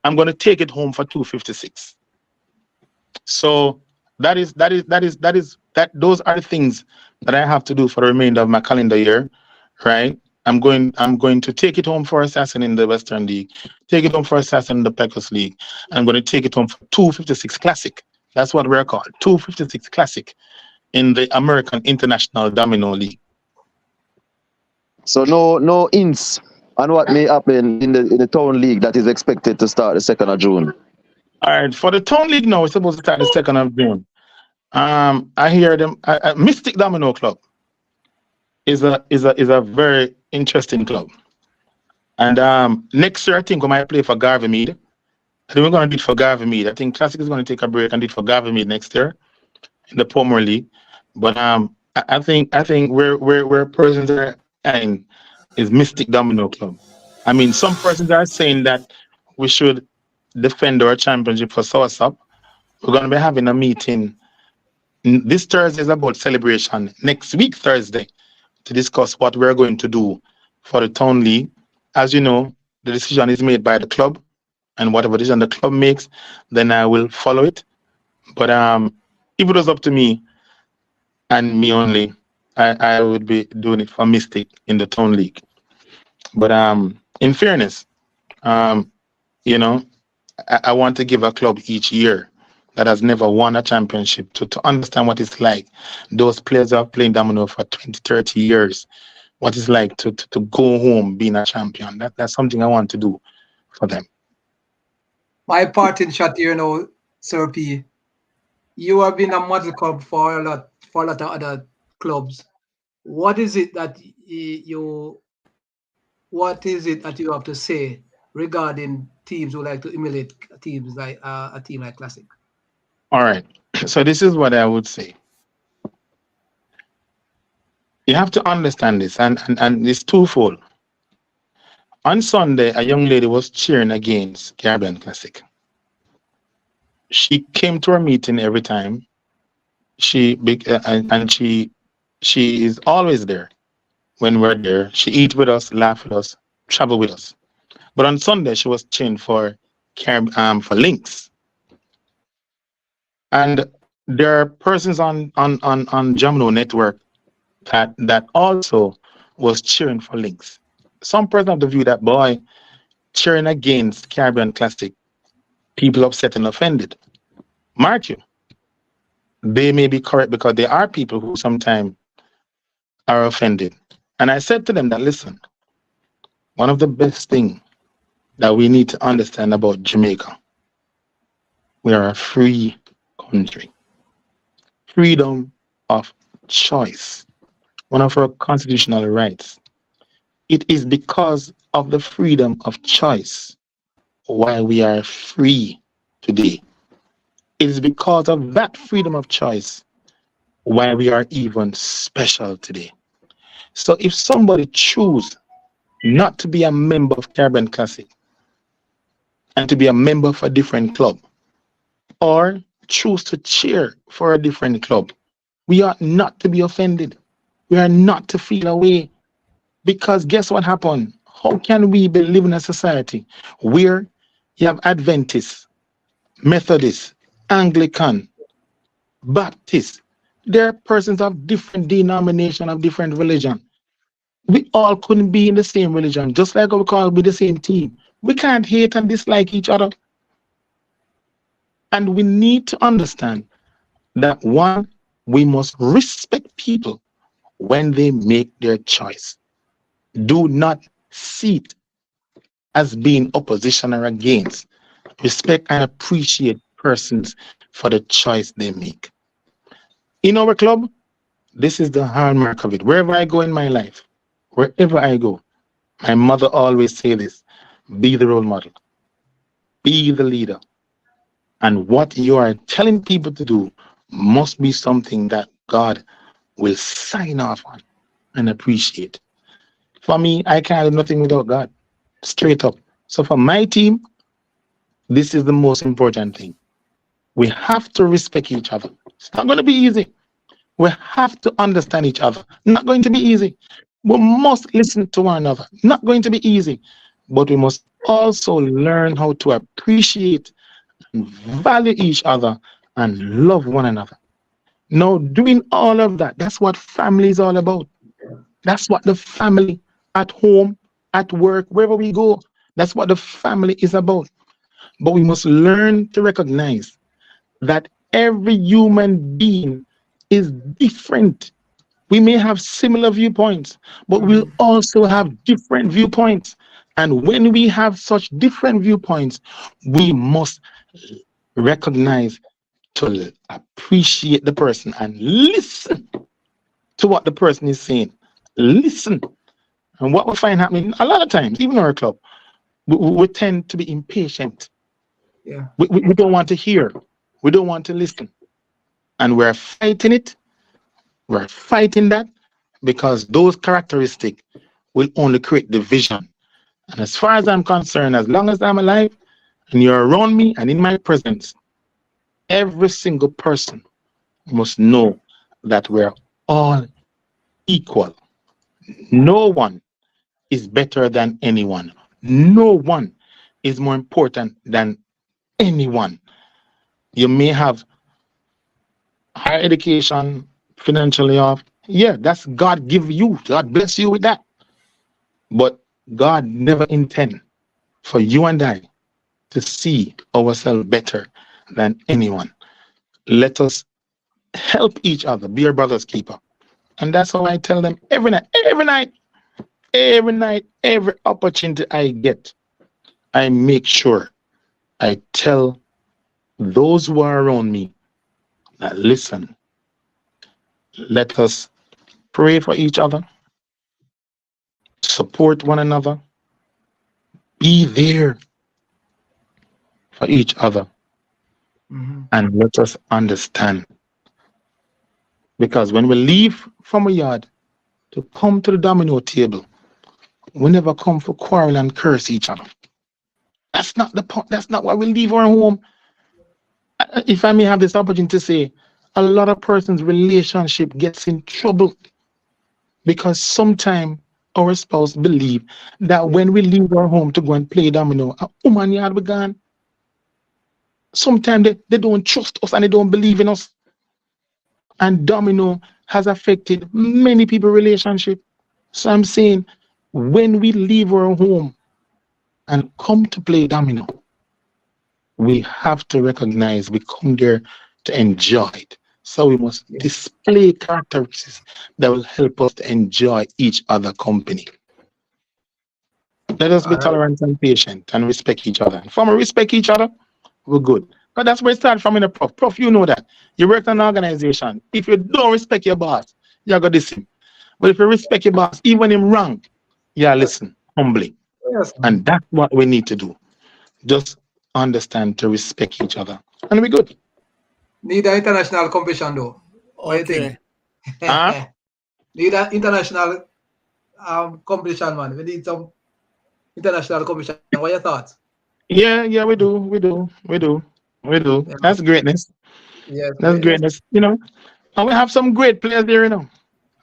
E: I'm going to take it home for 256. So those are the things that I have to do for the remainder of my calendar year, right? I'm going to take it home for Assassin in the Western League, take it home for Assassin in the Pecos League, and I'm going to take it home for 256 Classic. That's what we're called, 256 Classic in the American International Domino League.
B: So no hints on what may happen in the Town League that is expected to start the 2nd of June.
E: All right, for the Town League now, it's supposed to start the 2nd of June. I hear them. Mystic Domino Club is a very interesting club, and next year I think we might play for Garvey Mead. I think we're going to do it for Garvey Mead. I think Classic is going to take a break and do it for Garvey Mead next year in the Portmore League. But I think where persons are in is Mystic Domino Club. I mean, some persons are saying that we should defend our championship for Southside. We're going to be having a meeting. This Thursday is about celebration. Next week, Thursday, to discuss what we're going to do for the Town League. As you know, the decision is made by the club, and whatever decision the club makes, then I will follow it. But if it was up to me and me only, I would be doing it for Mystic in the Town League. But in fairness, you know, I want to give a club each year that has never won a championship to understand what it's like. Those players who have played domino for 20, 30 years, what it's like to go home being a champion. That's something I want to do for them.
C: My parting shot here now, Sir P. You have been a model club for a lot of other clubs. What is it that you have to say regarding teams who like to emulate teams like a team like Classic?
E: All right. So this is what I would say. You have to understand this, and it's twofold. On Sunday, a young lady was cheering against Caribbean Classic. She came to our meeting every time. And she is always there when we're there. She eat with us, laugh with us, travel with us. But on Sunday, she was cheering for Lynx. And there are persons on Jamino network that also was cheering for Lynx. Some person have the view that boy cheering against Caribbean Classic, people upset and offended. Mark you, they may be correct because there are people who sometimes are offended. And I said to them that listen, one of the best things that we need to understand about Jamaica, we are a free country. Freedom of choice, one of our constitutional rights. It is because of the freedom of choice why we are free today. It is because of that freedom of choice why we are even special today. So if somebody choose not to be a member of Caribbean Classic and to be a member of a different club, or choose to cheer for a different club, we are not to be offended. We are not to feel away. Because guess what happened? How can we be living in a society where you have Adventists, Methodists, Anglican, Baptists? There are persons of different denomination, of different religion. We all couldn't be in the same religion, just like we can't be the same team. We can't hate and dislike each other. And we need to understand that one, we must respect people when they make their choice. Do not see it as being opposition or against. Respect and appreciate persons for the choice they make. In our club, this is the hallmark of it. Wherever I go in my life, wherever I go, my mother always say this: be the role model, be the leader. And what you are telling people to do must be something that God will sign off on and appreciate. For me, I can't do nothing without God, straight up. So for my team, this is the most important thing. We have to respect each other. It's not going to be easy. We have to understand each other. Not going to be easy. We must listen to one another. Not going to be easy. But we must also learn how to appreciate and value each other and love one another. Now, doing all of that, that's what family is all about. That's what the family at home, at work, wherever we go, that's what the family is about. But we must learn to recognize that every human being is different. We may have similar viewpoints, but we'll also have different viewpoints. And when we have such different viewpoints, we must recognize to appreciate the person and listen to what the person is saying. Listen. And what we find happening a lot of times, even in our club, we tend to be impatient.
C: Yeah.
E: We don't want to hear. We don't want to listen. And we're fighting it. We're fighting that because those characteristics will only create division. And as far as I'm concerned, as long as I'm alive and you're around me and in my presence, every single person must know that we're all equal. No one is better than anyone. No one is more important than anyone. You may have higher education, financially off. Yeah, that's God give you. God bless you with that. But God never intend for you and I to see ourselves better than anyone. Let us help each other, be our brother's keeper. And that's how I tell them every night, every opportunity I get, I make sure I tell those who are around me that listen, let us pray for each other, support one another, be there for each other, and let us understand. Because when we leave from a yard, to come to the domino table. We never come for quarrel and curse each other. That's not the point. That's not why we leave our home. If I may have this opportunity to say, a lot of persons' relationship gets in trouble because sometimes our spouse believe that when we leave our home to go and play domino, a woman yard we gone. Sometimes they don't trust us and they don't believe in us. And domino has affected many people's relationship. So I'm saying, when we leave our home and come to play domino, we have to recognize we come there to enjoy it. So we must display characteristics that will help us to enjoy each other company. Let us be tolerant and patient and respect each other. And from we respect each other, we're good. But that's where it starts from in the prof. Prof, you know that. You work in an organization. If you don't respect your boss, you're going to diss him. But if you respect your boss, even him wrong, listen, humbly.
C: Yes.
E: And that's what we need to do. Just understand to respect each other. And we're good.
C: Need an international competition though. What do you
A: Okay.
C: think? Need an international competition, man. We need some international competition. What are your thoughts?
E: Yeah, we do.
C: Yeah.
E: That's greatness.
C: Yes,
E: That's greatness. You know, and we have some great players there, you know.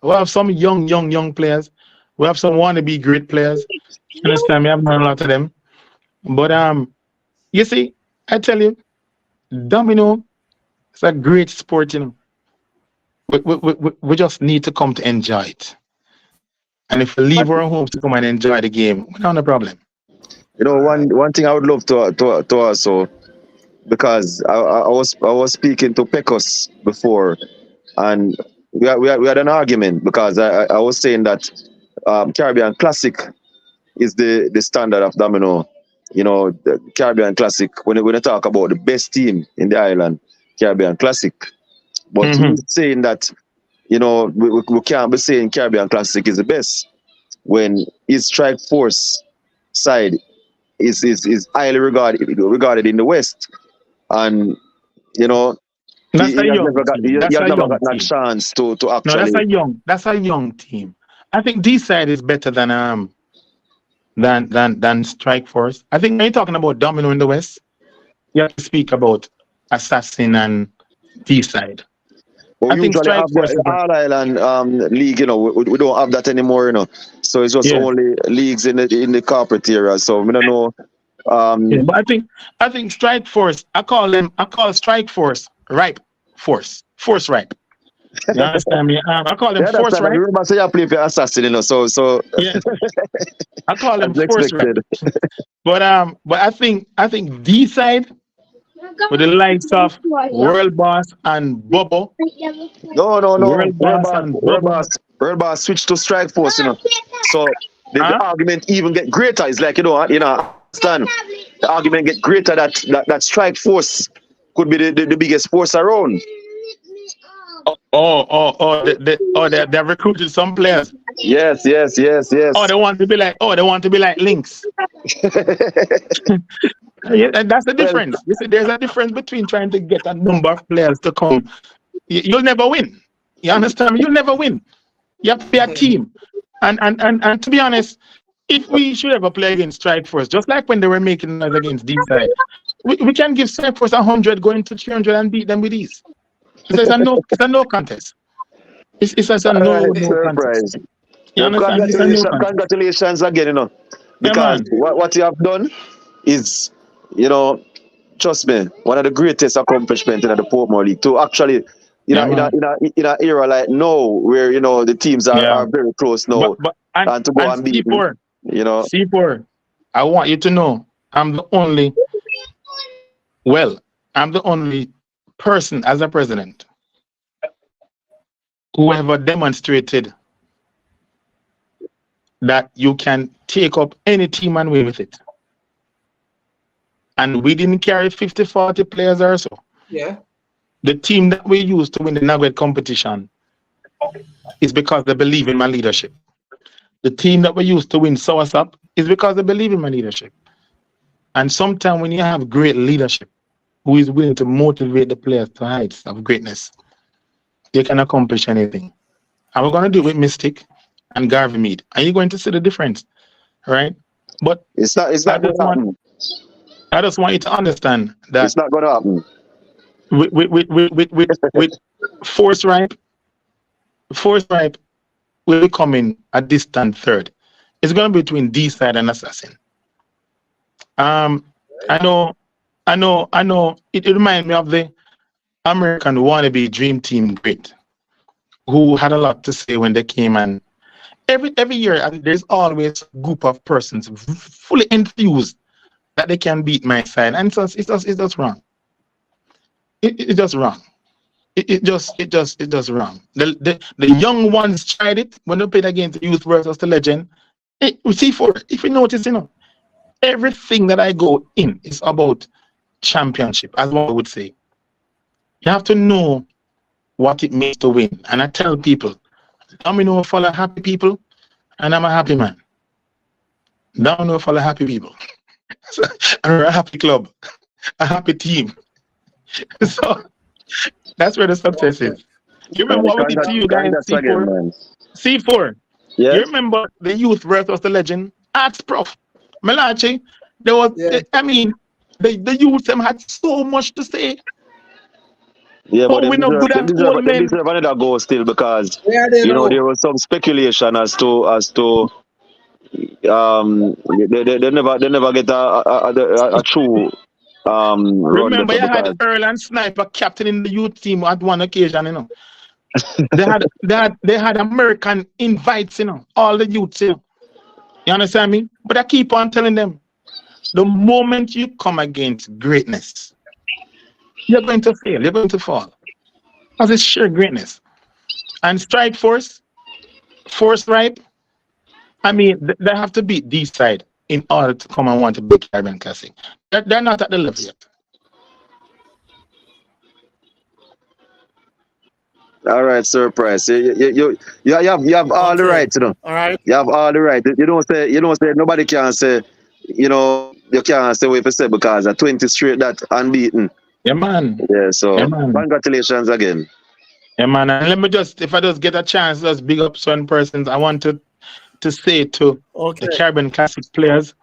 E: We have some young players. We have some wannabe great players. Understand me? I've known a lot of them. But you see, I tell you, domino is a great sport, you know. We just need to come to enjoy it. And if we leave our homes to come and enjoy the game, we don't have a problem.
B: You know, one thing I would love to also, because I was speaking to Pecos before, and we had an argument because I was saying that Caribbean Classic is the standard of domino. You know, the Caribbean Classic, when they talk about the best team in the island, Caribbean Classic. But he's saying that, you know, we can't be saying Caribbean Classic is the best when his Strike Force side is highly regarded in the West. And, you know,
E: That's
B: he
E: a
B: has
E: young
B: never got
E: team.
B: he
E: That's
B: has
E: a
B: never
E: young
B: gotten a
E: team.
B: chance to
E: No,
B: actually.
E: that's a young team. I think D side is better than Strike Force. I think when you're talking about domino in the West, you have to speak about Assassin and D side.
B: But
E: I
B: we
E: think
B: usually
E: Strike
B: have
E: Force
B: the
E: is better.
B: All Island League, you know, we don't have that anymore, you know. So it's just
E: Yeah.
B: only leagues in the corporate area. So we don't know.
E: Yeah, but I think Strike Force. I call Strike Force Ripe Force. Force Ripe. You understand me? I call them
B: Yeah, that's
E: Force
B: that.
E: Ripe.
B: Remember, say you play for Assassin, you know. So
E: Yes, I call them
B: that's
E: Force Ripe.
B: expected.
E: But I think D side with the likes of World Boss and Bobo.
B: No.
E: World Boss and Bobo.
B: World Boss switch to Strike Force, you know. So the
E: Huh?
B: argument even get greater. It's like, you know, understand. The argument get greater that Strike Force could be the biggest force around.
E: They've recruited some players.
B: Yes.
E: They want to be like Lynx. Yeah, and that's the
B: Well,
E: difference. You see, there's a difference between trying to get a number of players to come. You'll never win. You understand me? You'll never win. You have to be a team. And to be honest, if we should ever play against Strike Force, just like when they were making us against D side, we can give Strike Force 100 going to 300 and beat them with these. So it's a no contest. It's just a
B: all
E: no
B: right,
E: contest.
B: surprise.
E: You
B: Well,
E: understand? It's a no contest.
B: congratulations again, you know,
E: Yeah,
B: because
E: man.
B: what you have done is, you know, trust me, one of the greatest accomplishments in the Portmore League to actually
E: Yeah, man.
B: in a era like now where, you know, the teams
E: Yeah.
B: are very close
E: But
B: now and to go
E: and
B: unbeaten, you know.
E: C4, I want you to know I'm the only person as a president who ever demonstrated that you can take up any team and win with it. And we didn't carry 50, 40 players or so.
C: Yeah.
E: The team that we used to win the Nugget competition is because they believe in my leadership. The team that we used to win Soursop is because they believe in my leadership. And sometimes when you have great leadership, who is willing to motivate the players to heights of greatness, they can accomplish anything. And we're going to do it with Mystic. and Garvey Mead, and you're going to see the difference, right? But
B: It's not
E: I
B: going
E: just
B: to
E: want
B: happen.
E: I just want you to understand that
B: It's not going to happen.
E: with Force Ripe will be coming a distant third. It's going to be between D side and Assassin. I know. It reminds me of the American wannabe dream team great, who had a lot to say when they came, and every year, and there's always a group of persons fully enthused that they can beat my side, and it's just wrong. It's just wrong. It just wrong. The young ones tried it when they played against the youth versus the legend. We see for if you notice, everything that I go in is about championship, as one would say. You have to know what it means to win. And I tell people, Domino follow happy people, and I'm a happy man. Domino follow happy people. And we're a happy club, a happy team. So that's where the success is. You remember what we did to you guys,
B: Congrats again,
E: C4?
B: man.
E: C4.
B: Yes?
E: You remember the youth versus the legend? Ask Prof. Mellache. There was,
C: Yeah.
E: I mean, the youth them had so much to say.
B: Yeah, but
E: Oh, we not good
B: they
E: at old men.
B: deserve another goal still, because
C: Where are they now?
B: there was some speculation as to they never get a true run
E: Remember, you
B: there,
E: had
B: because
E: Earl and Sniper captain in the youth team at one occasion, they had American invites, all the youths, You understand me? But I keep on telling them, the moment you come against greatness, you're going to fail, you're going to fall. Because it's sheer greatness. And Strike Force Ripe, I mean, they have to beat D side in order to come and want to beat Caribbean Classic. They're not at the level yet.
B: all right, surprise. You have all the
A: Okay.
B: right,
A: All right.
B: You have all the right. You don't say nobody can say, you can't say what you say, because at 20 straight that unbeaten.
E: Yeah, man.
B: Yeah, so
E: Yeah, man.
B: congratulations again.
E: Yeah, man. And let me if I just get a chance, just big up certain persons. I want to say to
A: Okay.
E: the Caribbean Classic players,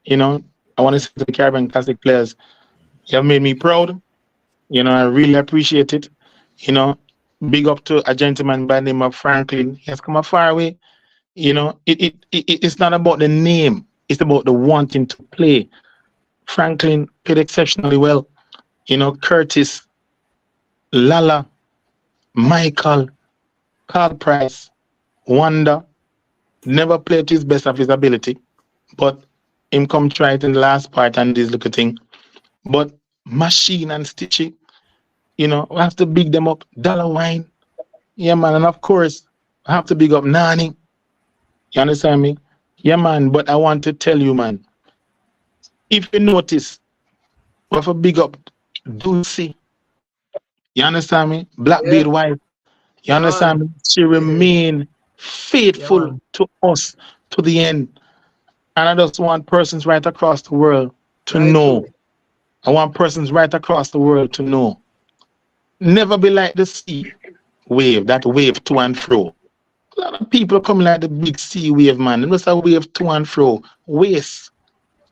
E: I want to say to the Caribbean Classic players, you have made me proud. I really appreciate it. Big up to a gentleman by the name of Franklin. He has come a far way. It's not about the name. It's about the wanting to play. Franklin played exceptionally well. Curtis, Lala, Michael, Carl Price, Wanda, never played to his best of his ability, but him come try it in the last part and this little thing. But Machine and Stitchy, we have to big them up. Dollar Wine, yeah, man, and of course, I have to big up Nani. You understand me? Yeah, man, but I want to tell you, man, if you notice, we have to big up Dulcie. You understand me? Blackbeard wife. You understand me? She remained faithful to us to the end. And I just want persons right across the world to know. I want persons right across the world to know. Never be like the sea wave, that wave to and fro. A lot of people come like the big sea wave, man. It was a wave to and fro. Waste.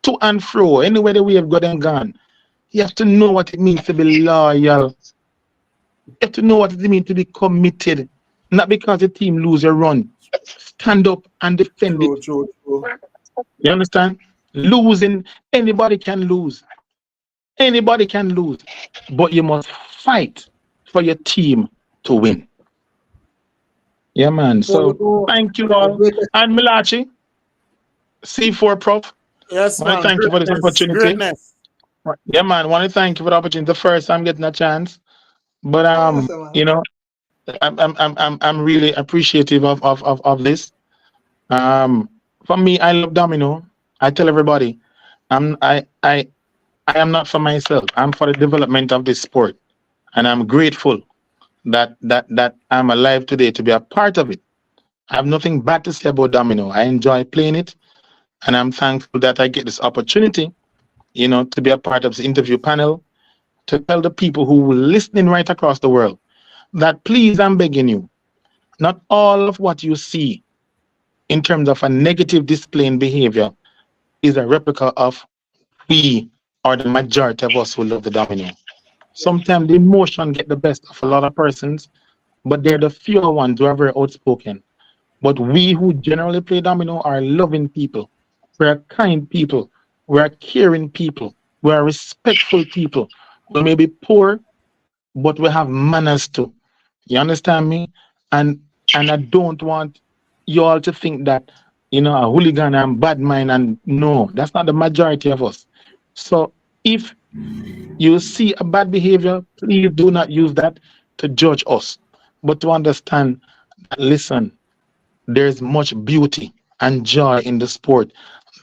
E: To and fro. Anywhere the wave got and gone. You have to know what it means to be loyal. You have to know what it means to be committed. Not because the team lose a run. Stand up and defend it.
A: True.
E: You understand? Losing, anybody can lose. Anybody can lose. But you must fight for your team to win. Yeah, man. So thank you all. And Mellache, C4 Prof.
A: Yes, man.
E: Thank you for this opportunity.
A: Greatness.
E: Yeah, man. I want to thank you for the opportunity. The first time getting a chance. But I'm really appreciative of this. For me, I love Domino. I tell everybody, I am not for myself. I'm for the development of this sport, and I'm grateful that I'm alive today to be a part of it. I have nothing bad to say about Domino. I enjoy playing it, and I'm thankful that I get this opportunity, to be a part of the interview panel, to tell the people who are listening right across the world that please, I'm begging you, not all of what you see in terms of a negative display in behavior is a replica of we or the majority of us who love the domino. Sometimes the emotion get the best of a lot of persons, but they're the fewer ones who are very outspoken. But we who generally play domino are loving people. We are kind people. We are caring people. We are respectful people. We may be poor, but we have manners too. You understand me? And I don't want you all to think that a hooligan and bad mind, and no, that's not the majority of us. So if you see a bad behavior, please do not use that to judge us, but to understand that, listen, there's much beauty and joy in the sport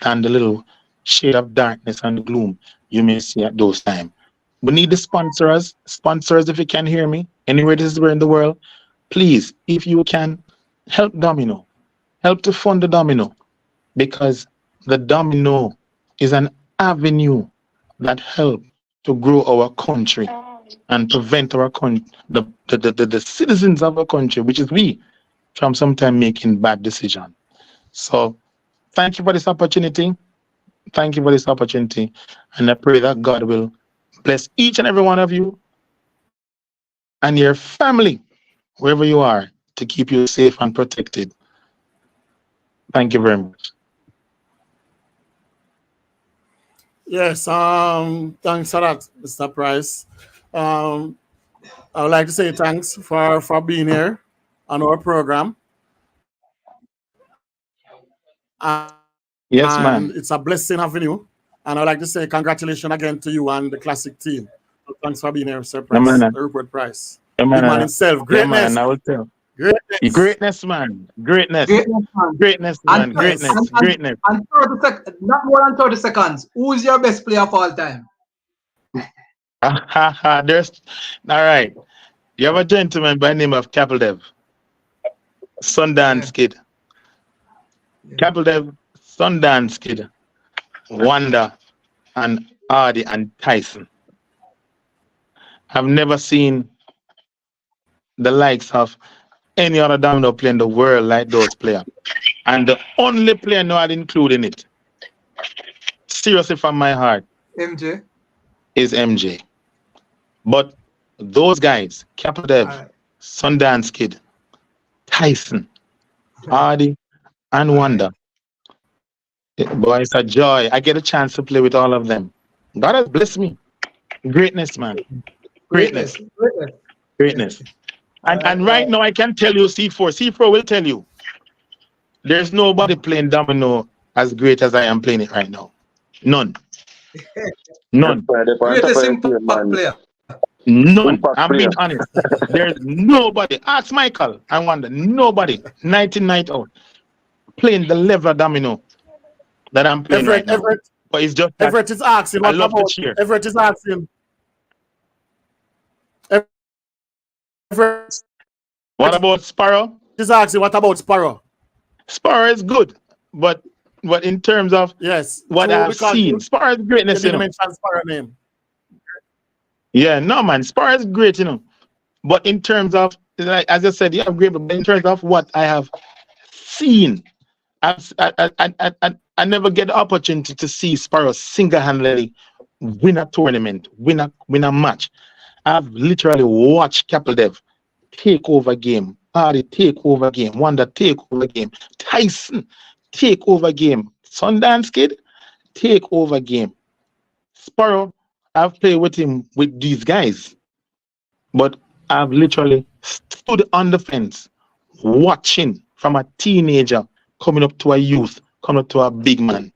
E: than the little shade of darkness and gloom you may see at those times. We need the sponsors, if you can hear me, anywhere this is where in the world, please, if you can, help Domino, help to fund the Domino, because the Domino is an avenue that help to grow our country and prevent our the citizens of our country, which is we, from sometimes making bad decisions. So thank you for this opportunity. Thank you for this opportunity. And I pray that God will bless each and every one of you and your family, wherever you are, to keep you safe and protected. Thank you very much.
A: Yes, thanks for that, Mr. Price. I would like to say thanks for being here on our program. And
E: Yes,
A: it's a
E: man.
A: blessing having you. And I'd like to say congratulations again to you and the classic team. So thanks for being here, Sir
E: Yeah,
A: Price,
E: man.
A: the Rupert Price.
E: Yeah,
A: Big man
E: man.
A: himself.
E: Yeah, man.
A: Greatness.
E: I will tell.
A: Greatness.
E: Greatness, man. Greatness.
C: Greatness, man.
E: Greatness,
C: And,
E: man.
A: Yes.
E: Greatness. Greatness.
C: and not more than 30 seconds. Who is your best player of all time?
E: There's all right. You have a gentleman by the name of Capeldev, Sundance
C: Yeah.
E: Kid.
C: Yeah.
E: Capeldev, Sundance Kid, Wanda, and Hardy and Tyson. I've never seen the likes of any other domino player in the world like those players. And the only player no I'd include in it, seriously from my heart,
C: MJ.
E: is MJ. But those guys, Capeldev,
C: All right.
E: Sundance Kid, Tyson, Hardy, and
C: All
E: Wanda.
C: right.
E: Boy, it's a joy. I get a chance to play with all of them. God has blessed me. Greatness, man. Greatness.
C: Greatness.
E: Greatness.
C: All right.
E: And right now I can tell you C4. C4 will tell you. There's nobody playing domino as great as I am playing it right now. None. None.
C: Greatest impact player.
E: None.
B: Impact
E: I'm
B: player.
E: being honest. There's nobody. Ask Michael. I wonder. Nobody. 99 out. Playing the level of domino that I'm playing right now. But it's just that
A: Everett is asking,
E: I
A: what
E: love to
A: about
E: cheer.
A: Everett is asking. Everett
E: What about Sparrow?
A: is asking, what about Sparrow?
E: Sparrow is good, but in terms of
A: Yes.
E: what
A: True,
E: I've
A: because
E: seen, Sparrow is
A: you
E: greatness,
A: didn't mention Sparrow name.
E: Yeah, no man, Sparrow is great, But in terms of, like as I said, yeah, great. But in terms of what I have seen, I never get the opportunity to see Sparrow single-handedly win a tournament, win a match. I've literally watched Capeldev take over game, Hardy take over game, Wanda take over game, Tyson take over game, Sundance Kid take over game. Sparrow, I've played with him with these guys, but I've literally stood on the fence watching from a teenager coming up to a youth, coming up to a big man,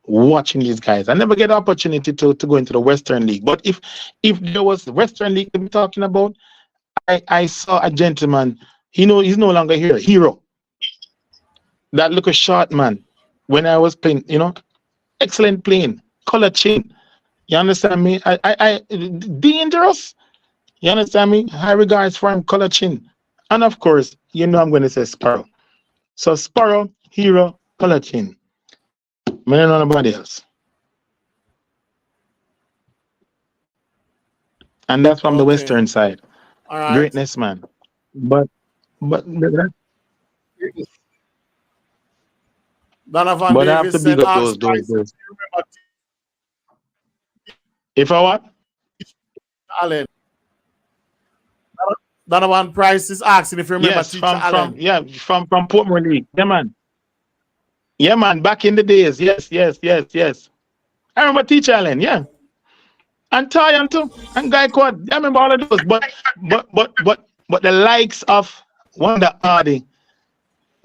E: watching these guys. I never get the opportunity to go into the Western League. But if there was the Western League to be talking about, I saw a gentleman, he's no longer here, Hero. That little short man, when I was playing, excellent playing, color chin. You understand me? I dangerous. You understand me? High regards for him, color chin. And of course, I'm going to say Sparrow. So Sparrow, Hero, color chin. Man, nobody else. And that's from the Western side.
A: All right.
E: Greatness, man. But
A: Donovan
E: But I have
A: Davis
E: to
A: said,
E: big up
A: ask
E: those.
A: Price if you remember
E: If I what?
A: Allen. Donovan Price is asking if you remember
E: Yes,
A: Teacher
E: from
A: Allen.
E: Portmore League. Yeah, man. Yeah, man. Back in the days. Yes. I remember Teacher Allen. Yeah, and Tyan too, and Guy Quad. I remember all of those. But the likes of Wanda Hardy,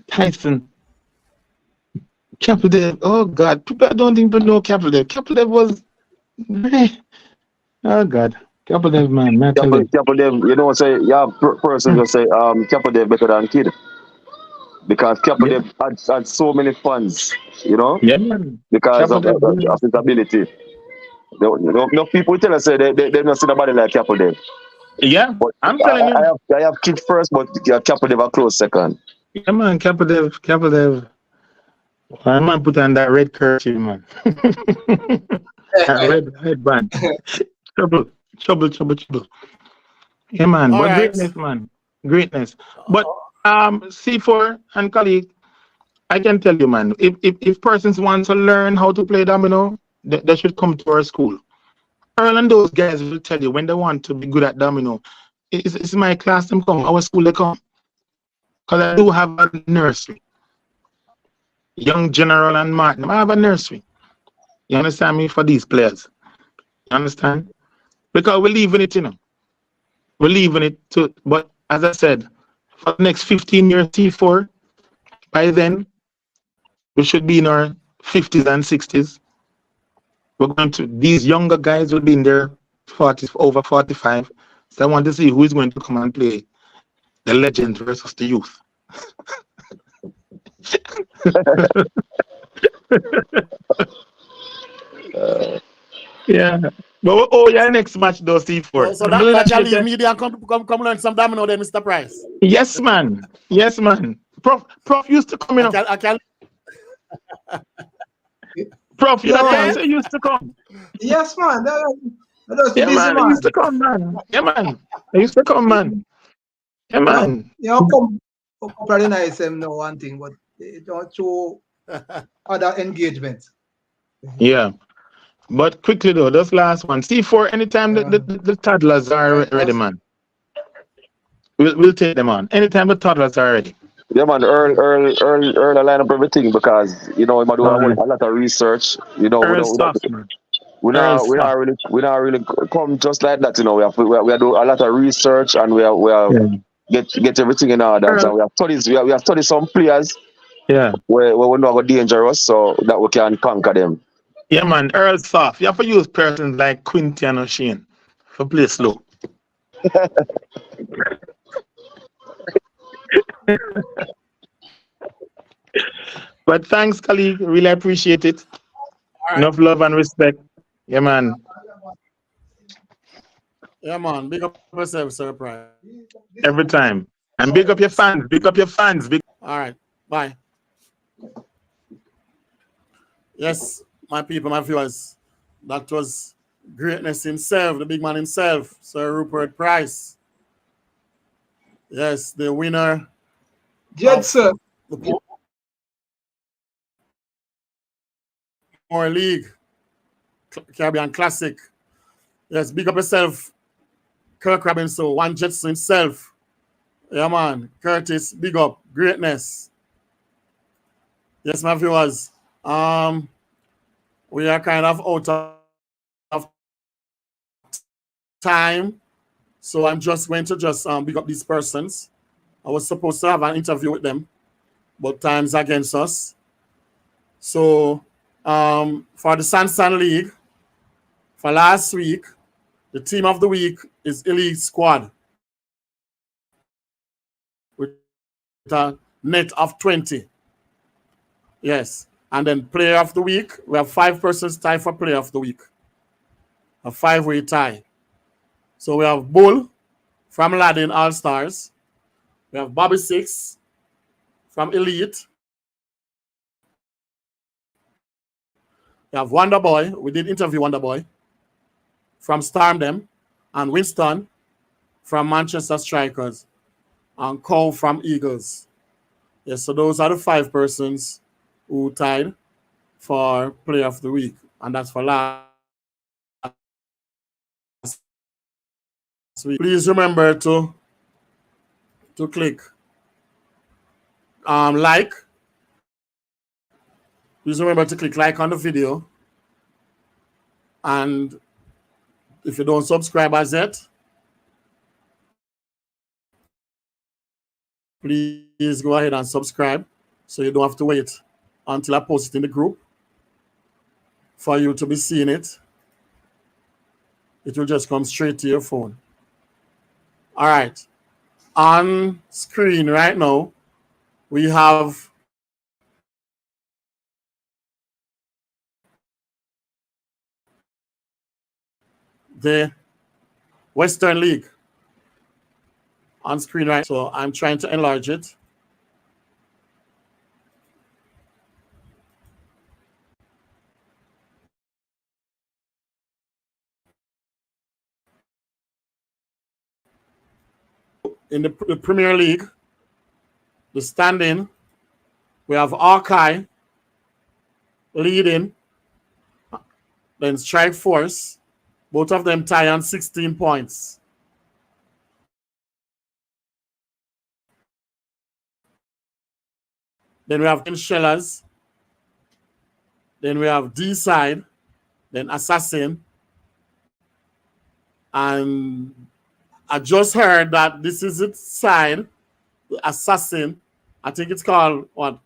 E: Tyson, Capledev. Oh God, people don't even know Capledev. Capledev was. Oh God, Capledev, man. Man, I tell you.
B: Capodev, you know, say, yeah, person just say, Capodev better than Kid. Because
E: Yeah,
B: Capodev had so many fans, you know,
E: yeah, man.
B: because
E: Capledev.
B: of his ability. No people tell us say they don't see nobody like Capodev.
E: Yeah,
B: But
E: I'm telling you.
B: I have Kid first, but Capodev a close second.
E: Yeah, man. Capledev. My man put on that red kerchief, man. That red band. Trouble. Yeah, man.
A: All
E: But
A: right.
E: greatness, man. Greatness. But C4 and colleague, I can tell you, man, if persons want to learn how to play domino, they should come to our school. Earl and those guys will tell you when they want to be good at domino. It's my class, them come, our school they come. Because I do have a nursery. Young General and Martin, I have a nursery. You understand me? For these players. You understand? Because we're leaving it, you know. We're leaving it to, but as I said, for the next 15 years, T4, by then, we should be in our 50s and 60s. We're going to, these younger guys will be in their 40s, over 45. So I want to see who is going to come and play the legends versus the youth. Yeah. But yeah, next match though, C4.
A: So that can leave media and come learn some domino then, Mr. Price.
E: Yes, man. Prof used to come, you know.
A: I can
E: Prof, you
C: Yeah,
E: know,
C: man.
E: cancer used to come.
C: Yes, man. That was the
E: Yeah,
C: busy
E: man. He
C: man.
E: used to come, man. Yeah, man. He used to come, man. Yeah, man.
C: You know, come pretty nice know one thing, but they don't show other engagements.
E: Yeah. But quickly though, this last one. C4, anytime the toddlers are ready, man. We'll take them on. Anytime the toddlers are ready.
B: Yeah, man, Earl line up everything because, you know, he might do a lot of research. You know,
E: Earl soft, man.
B: we not really come just like that, you know. We have do a lot of research and we get everything in order.
E: Earl.
B: So we have studied some players
E: Yeah.
B: where we know are dangerous so that we can conquer them.
E: Yeah, man. Earl soft. You have to use persons like Quinty and O'Shane for play slow. But thanks, colleague. Really appreciate it.
A: Right.
E: Enough love and respect. Yeah, man.
A: Yeah, man. Big up yourself, Sir Price.
E: Every time. And big up your fans.
A: All right. Bye. Yes, my people, my viewers. That was greatness himself, the big man himself, Sir Rupert Price. Yes, the winner.
C: Yes, sir.
A: The Portmore League Caribbean Classic. Yes, big up yourself, Kirk Robinson, One Jetson himself. Yeah, man. Curtis, big up. Greatness. Yes, my viewers. We are kind of out of time. So I'm just going to big up these persons. I was supposed to have an interview with them, but time's against us. So for the Sansan League, for last week, the team of the week is Elite Squad with a net of 20. Yes. And then player of the week, we have 5 persons tied for player of the week. A 5-way tie. So we have Bull from Aladdin All Stars. We have Bobby Six from Elite. We have Wonder Boy. We did interview Wonder Boy from Stormdem. And Winston from Manchester Strikers. And Cole from Eagles. Yes, so those are the 5 persons who tied for Player of the Week, and that's for last week. Please remember to click like. Please remember to click like on the video, and if you don't subscribe as yet, please go ahead and subscribe so you don't have to wait until I post it in the group for you to be seeing it. It will just come straight to your phone. All right. On screen right now, we have the Western League on screen right. So I'm trying to enlarge it. In the Premier League, the standing, we have Archive leading, then Strike Force, both of them tie on 16 points. Then we have Shellers. Then we have D-Side, then Assassin. And I just heard that this is its side, the Assassin. I think it's called what?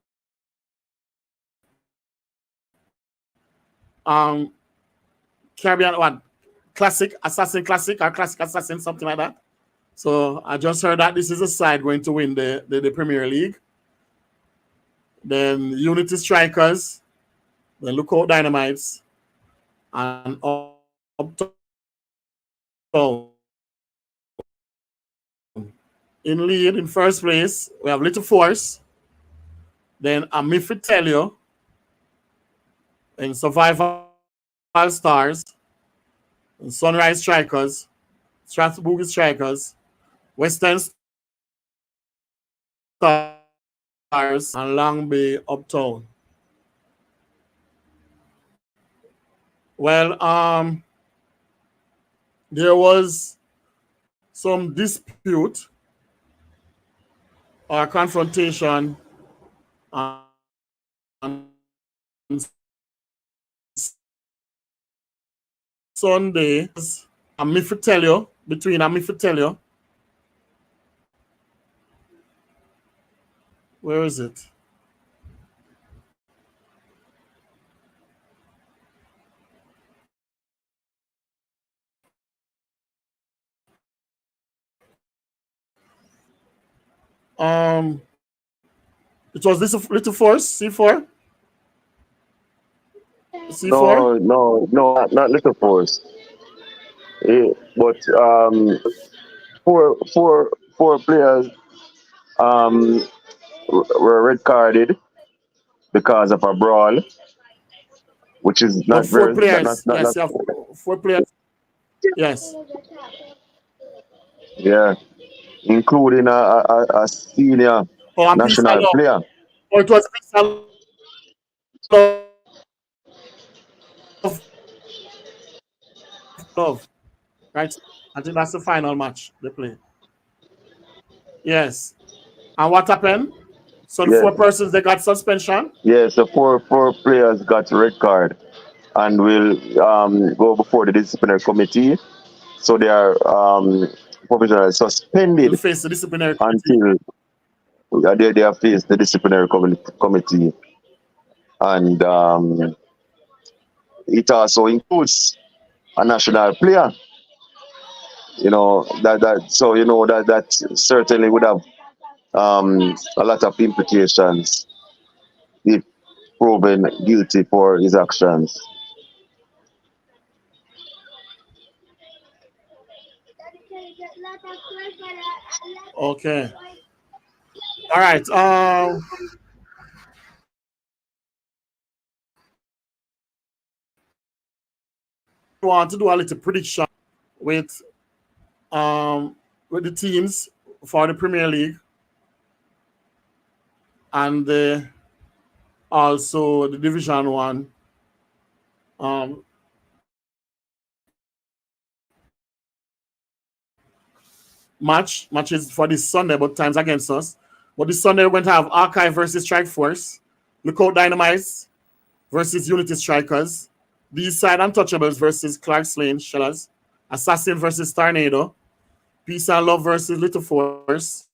A: Caribbean what? Classic Assassin Classic or Classic Assassin, something like that. So I just heard that this is a side going to win the Premier League. Then Unity Strikers, then Lookout Dynamites, and Uptown. In lead, in first place, we have Little Force, then Amifitelio, and Survival Stars, and Sunrise Strikers, Strathbogie Strikers, Western Stars, and Long Bay Uptown. Well, there was some dispute or confrontation on Sunday between Amifitelio. Where is it? It was this Little Force, C4? C4?
B: No, not Little Force. But four players were red carded because of a brawl, which is not
A: Four
B: very
A: players.
B: not,
A: Yes, you have 4 players. Yes.
B: yeah, including a senior national player.
A: Oh, it was Peace Love. Right? I think that's the final match they play. Yes. And what happened? So the 4 persons, they got suspension?
B: Yes, the four players got red card and will go before the disciplinary committee. So they are provisionally suspended
A: Will face the disciplinary committee.
B: until they have faced the disciplinary committee. And it also includes a national player. You know, that certainly would have a lot of implications if proven guilty for his actions.
A: Okay. All right. I want to do a little prediction with the teams for the Premier League and the also the Division 1 um, matches for this Sunday, but times against us. But this Sunday we're going to have Archive versus Strike Force, Lookout Dynamites versus Unity Strikers, These Side Untouchables versus Clark Slane Shellers, Assassin versus Tornado, Peace and Love versus Little Force,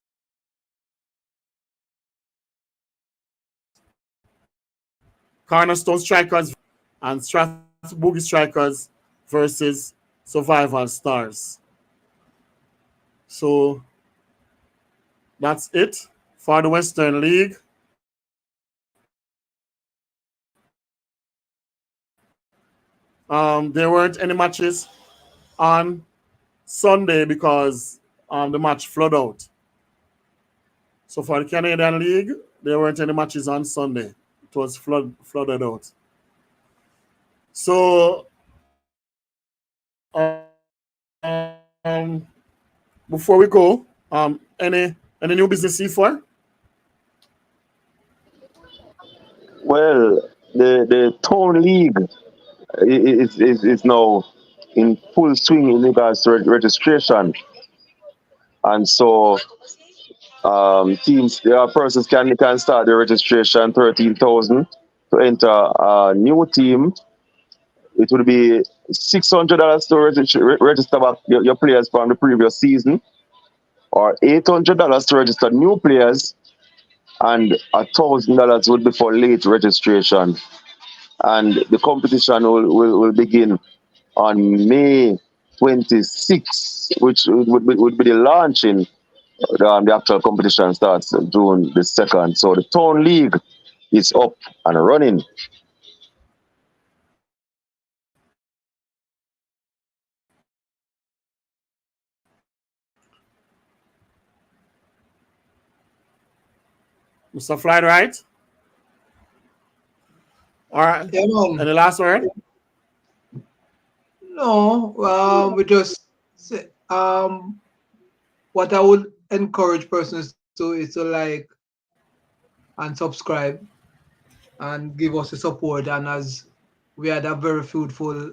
A: Cornerstone Strikers and Strath Boogie Strikers versus Survival Stars. So that's it for the Western League. There weren't any matches on Sunday because the match flooded out. So for the Canadian League, there weren't any matches on Sunday. It was flooded out. So before we go, any new business C4?
B: Well, the town league is now in full swing in regards to registration, and so teams, there are persons can start their registration 13,000 to enter a new team. It would be $600 to register back your players from the previous season, or $800 to register new players, and $1,000 would be for late registration. And the competition will begin on May 26th, which would be the launching. The actual competition starts June the 2nd. So the town league is up and running.
A: Mr. Floyd, right? All right.
C: Yeah, man.
A: Any last word?
C: No, we just say, what I would encourage persons to is to like and subscribe and give us the support. And as we had a very fruitful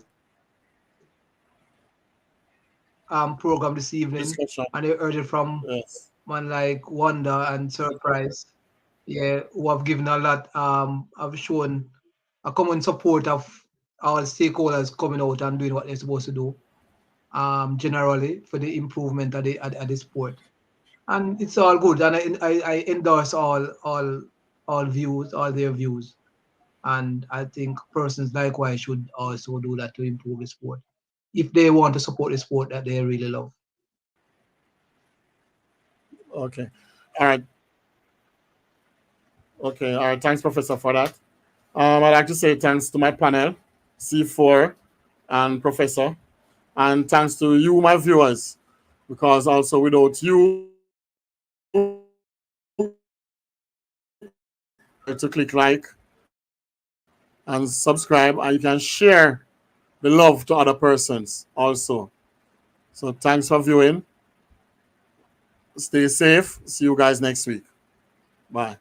C: program this evening,
A: Discussion.
C: and I heard it from
A: Yes.
C: man like Wonder and Surprise, yeah, who have given a lot, have shown a common support of our stakeholders coming out and doing what they're supposed to do, generally for the improvement of the sport. And it's all good, and I endorse all views, all their views, and I think persons likewise should also do that to improve the sport if they want to support the sport that they really love.
A: Okay. All right. Okay. All right. Thanks, Professor, for that. I'd like to say thanks to my panel, C4 and Professor, and thanks to you, my viewers, because also without you to click like and subscribe, and you can share the love to other persons also. So thanks for viewing. Stay safe. See you guys next week. Bye.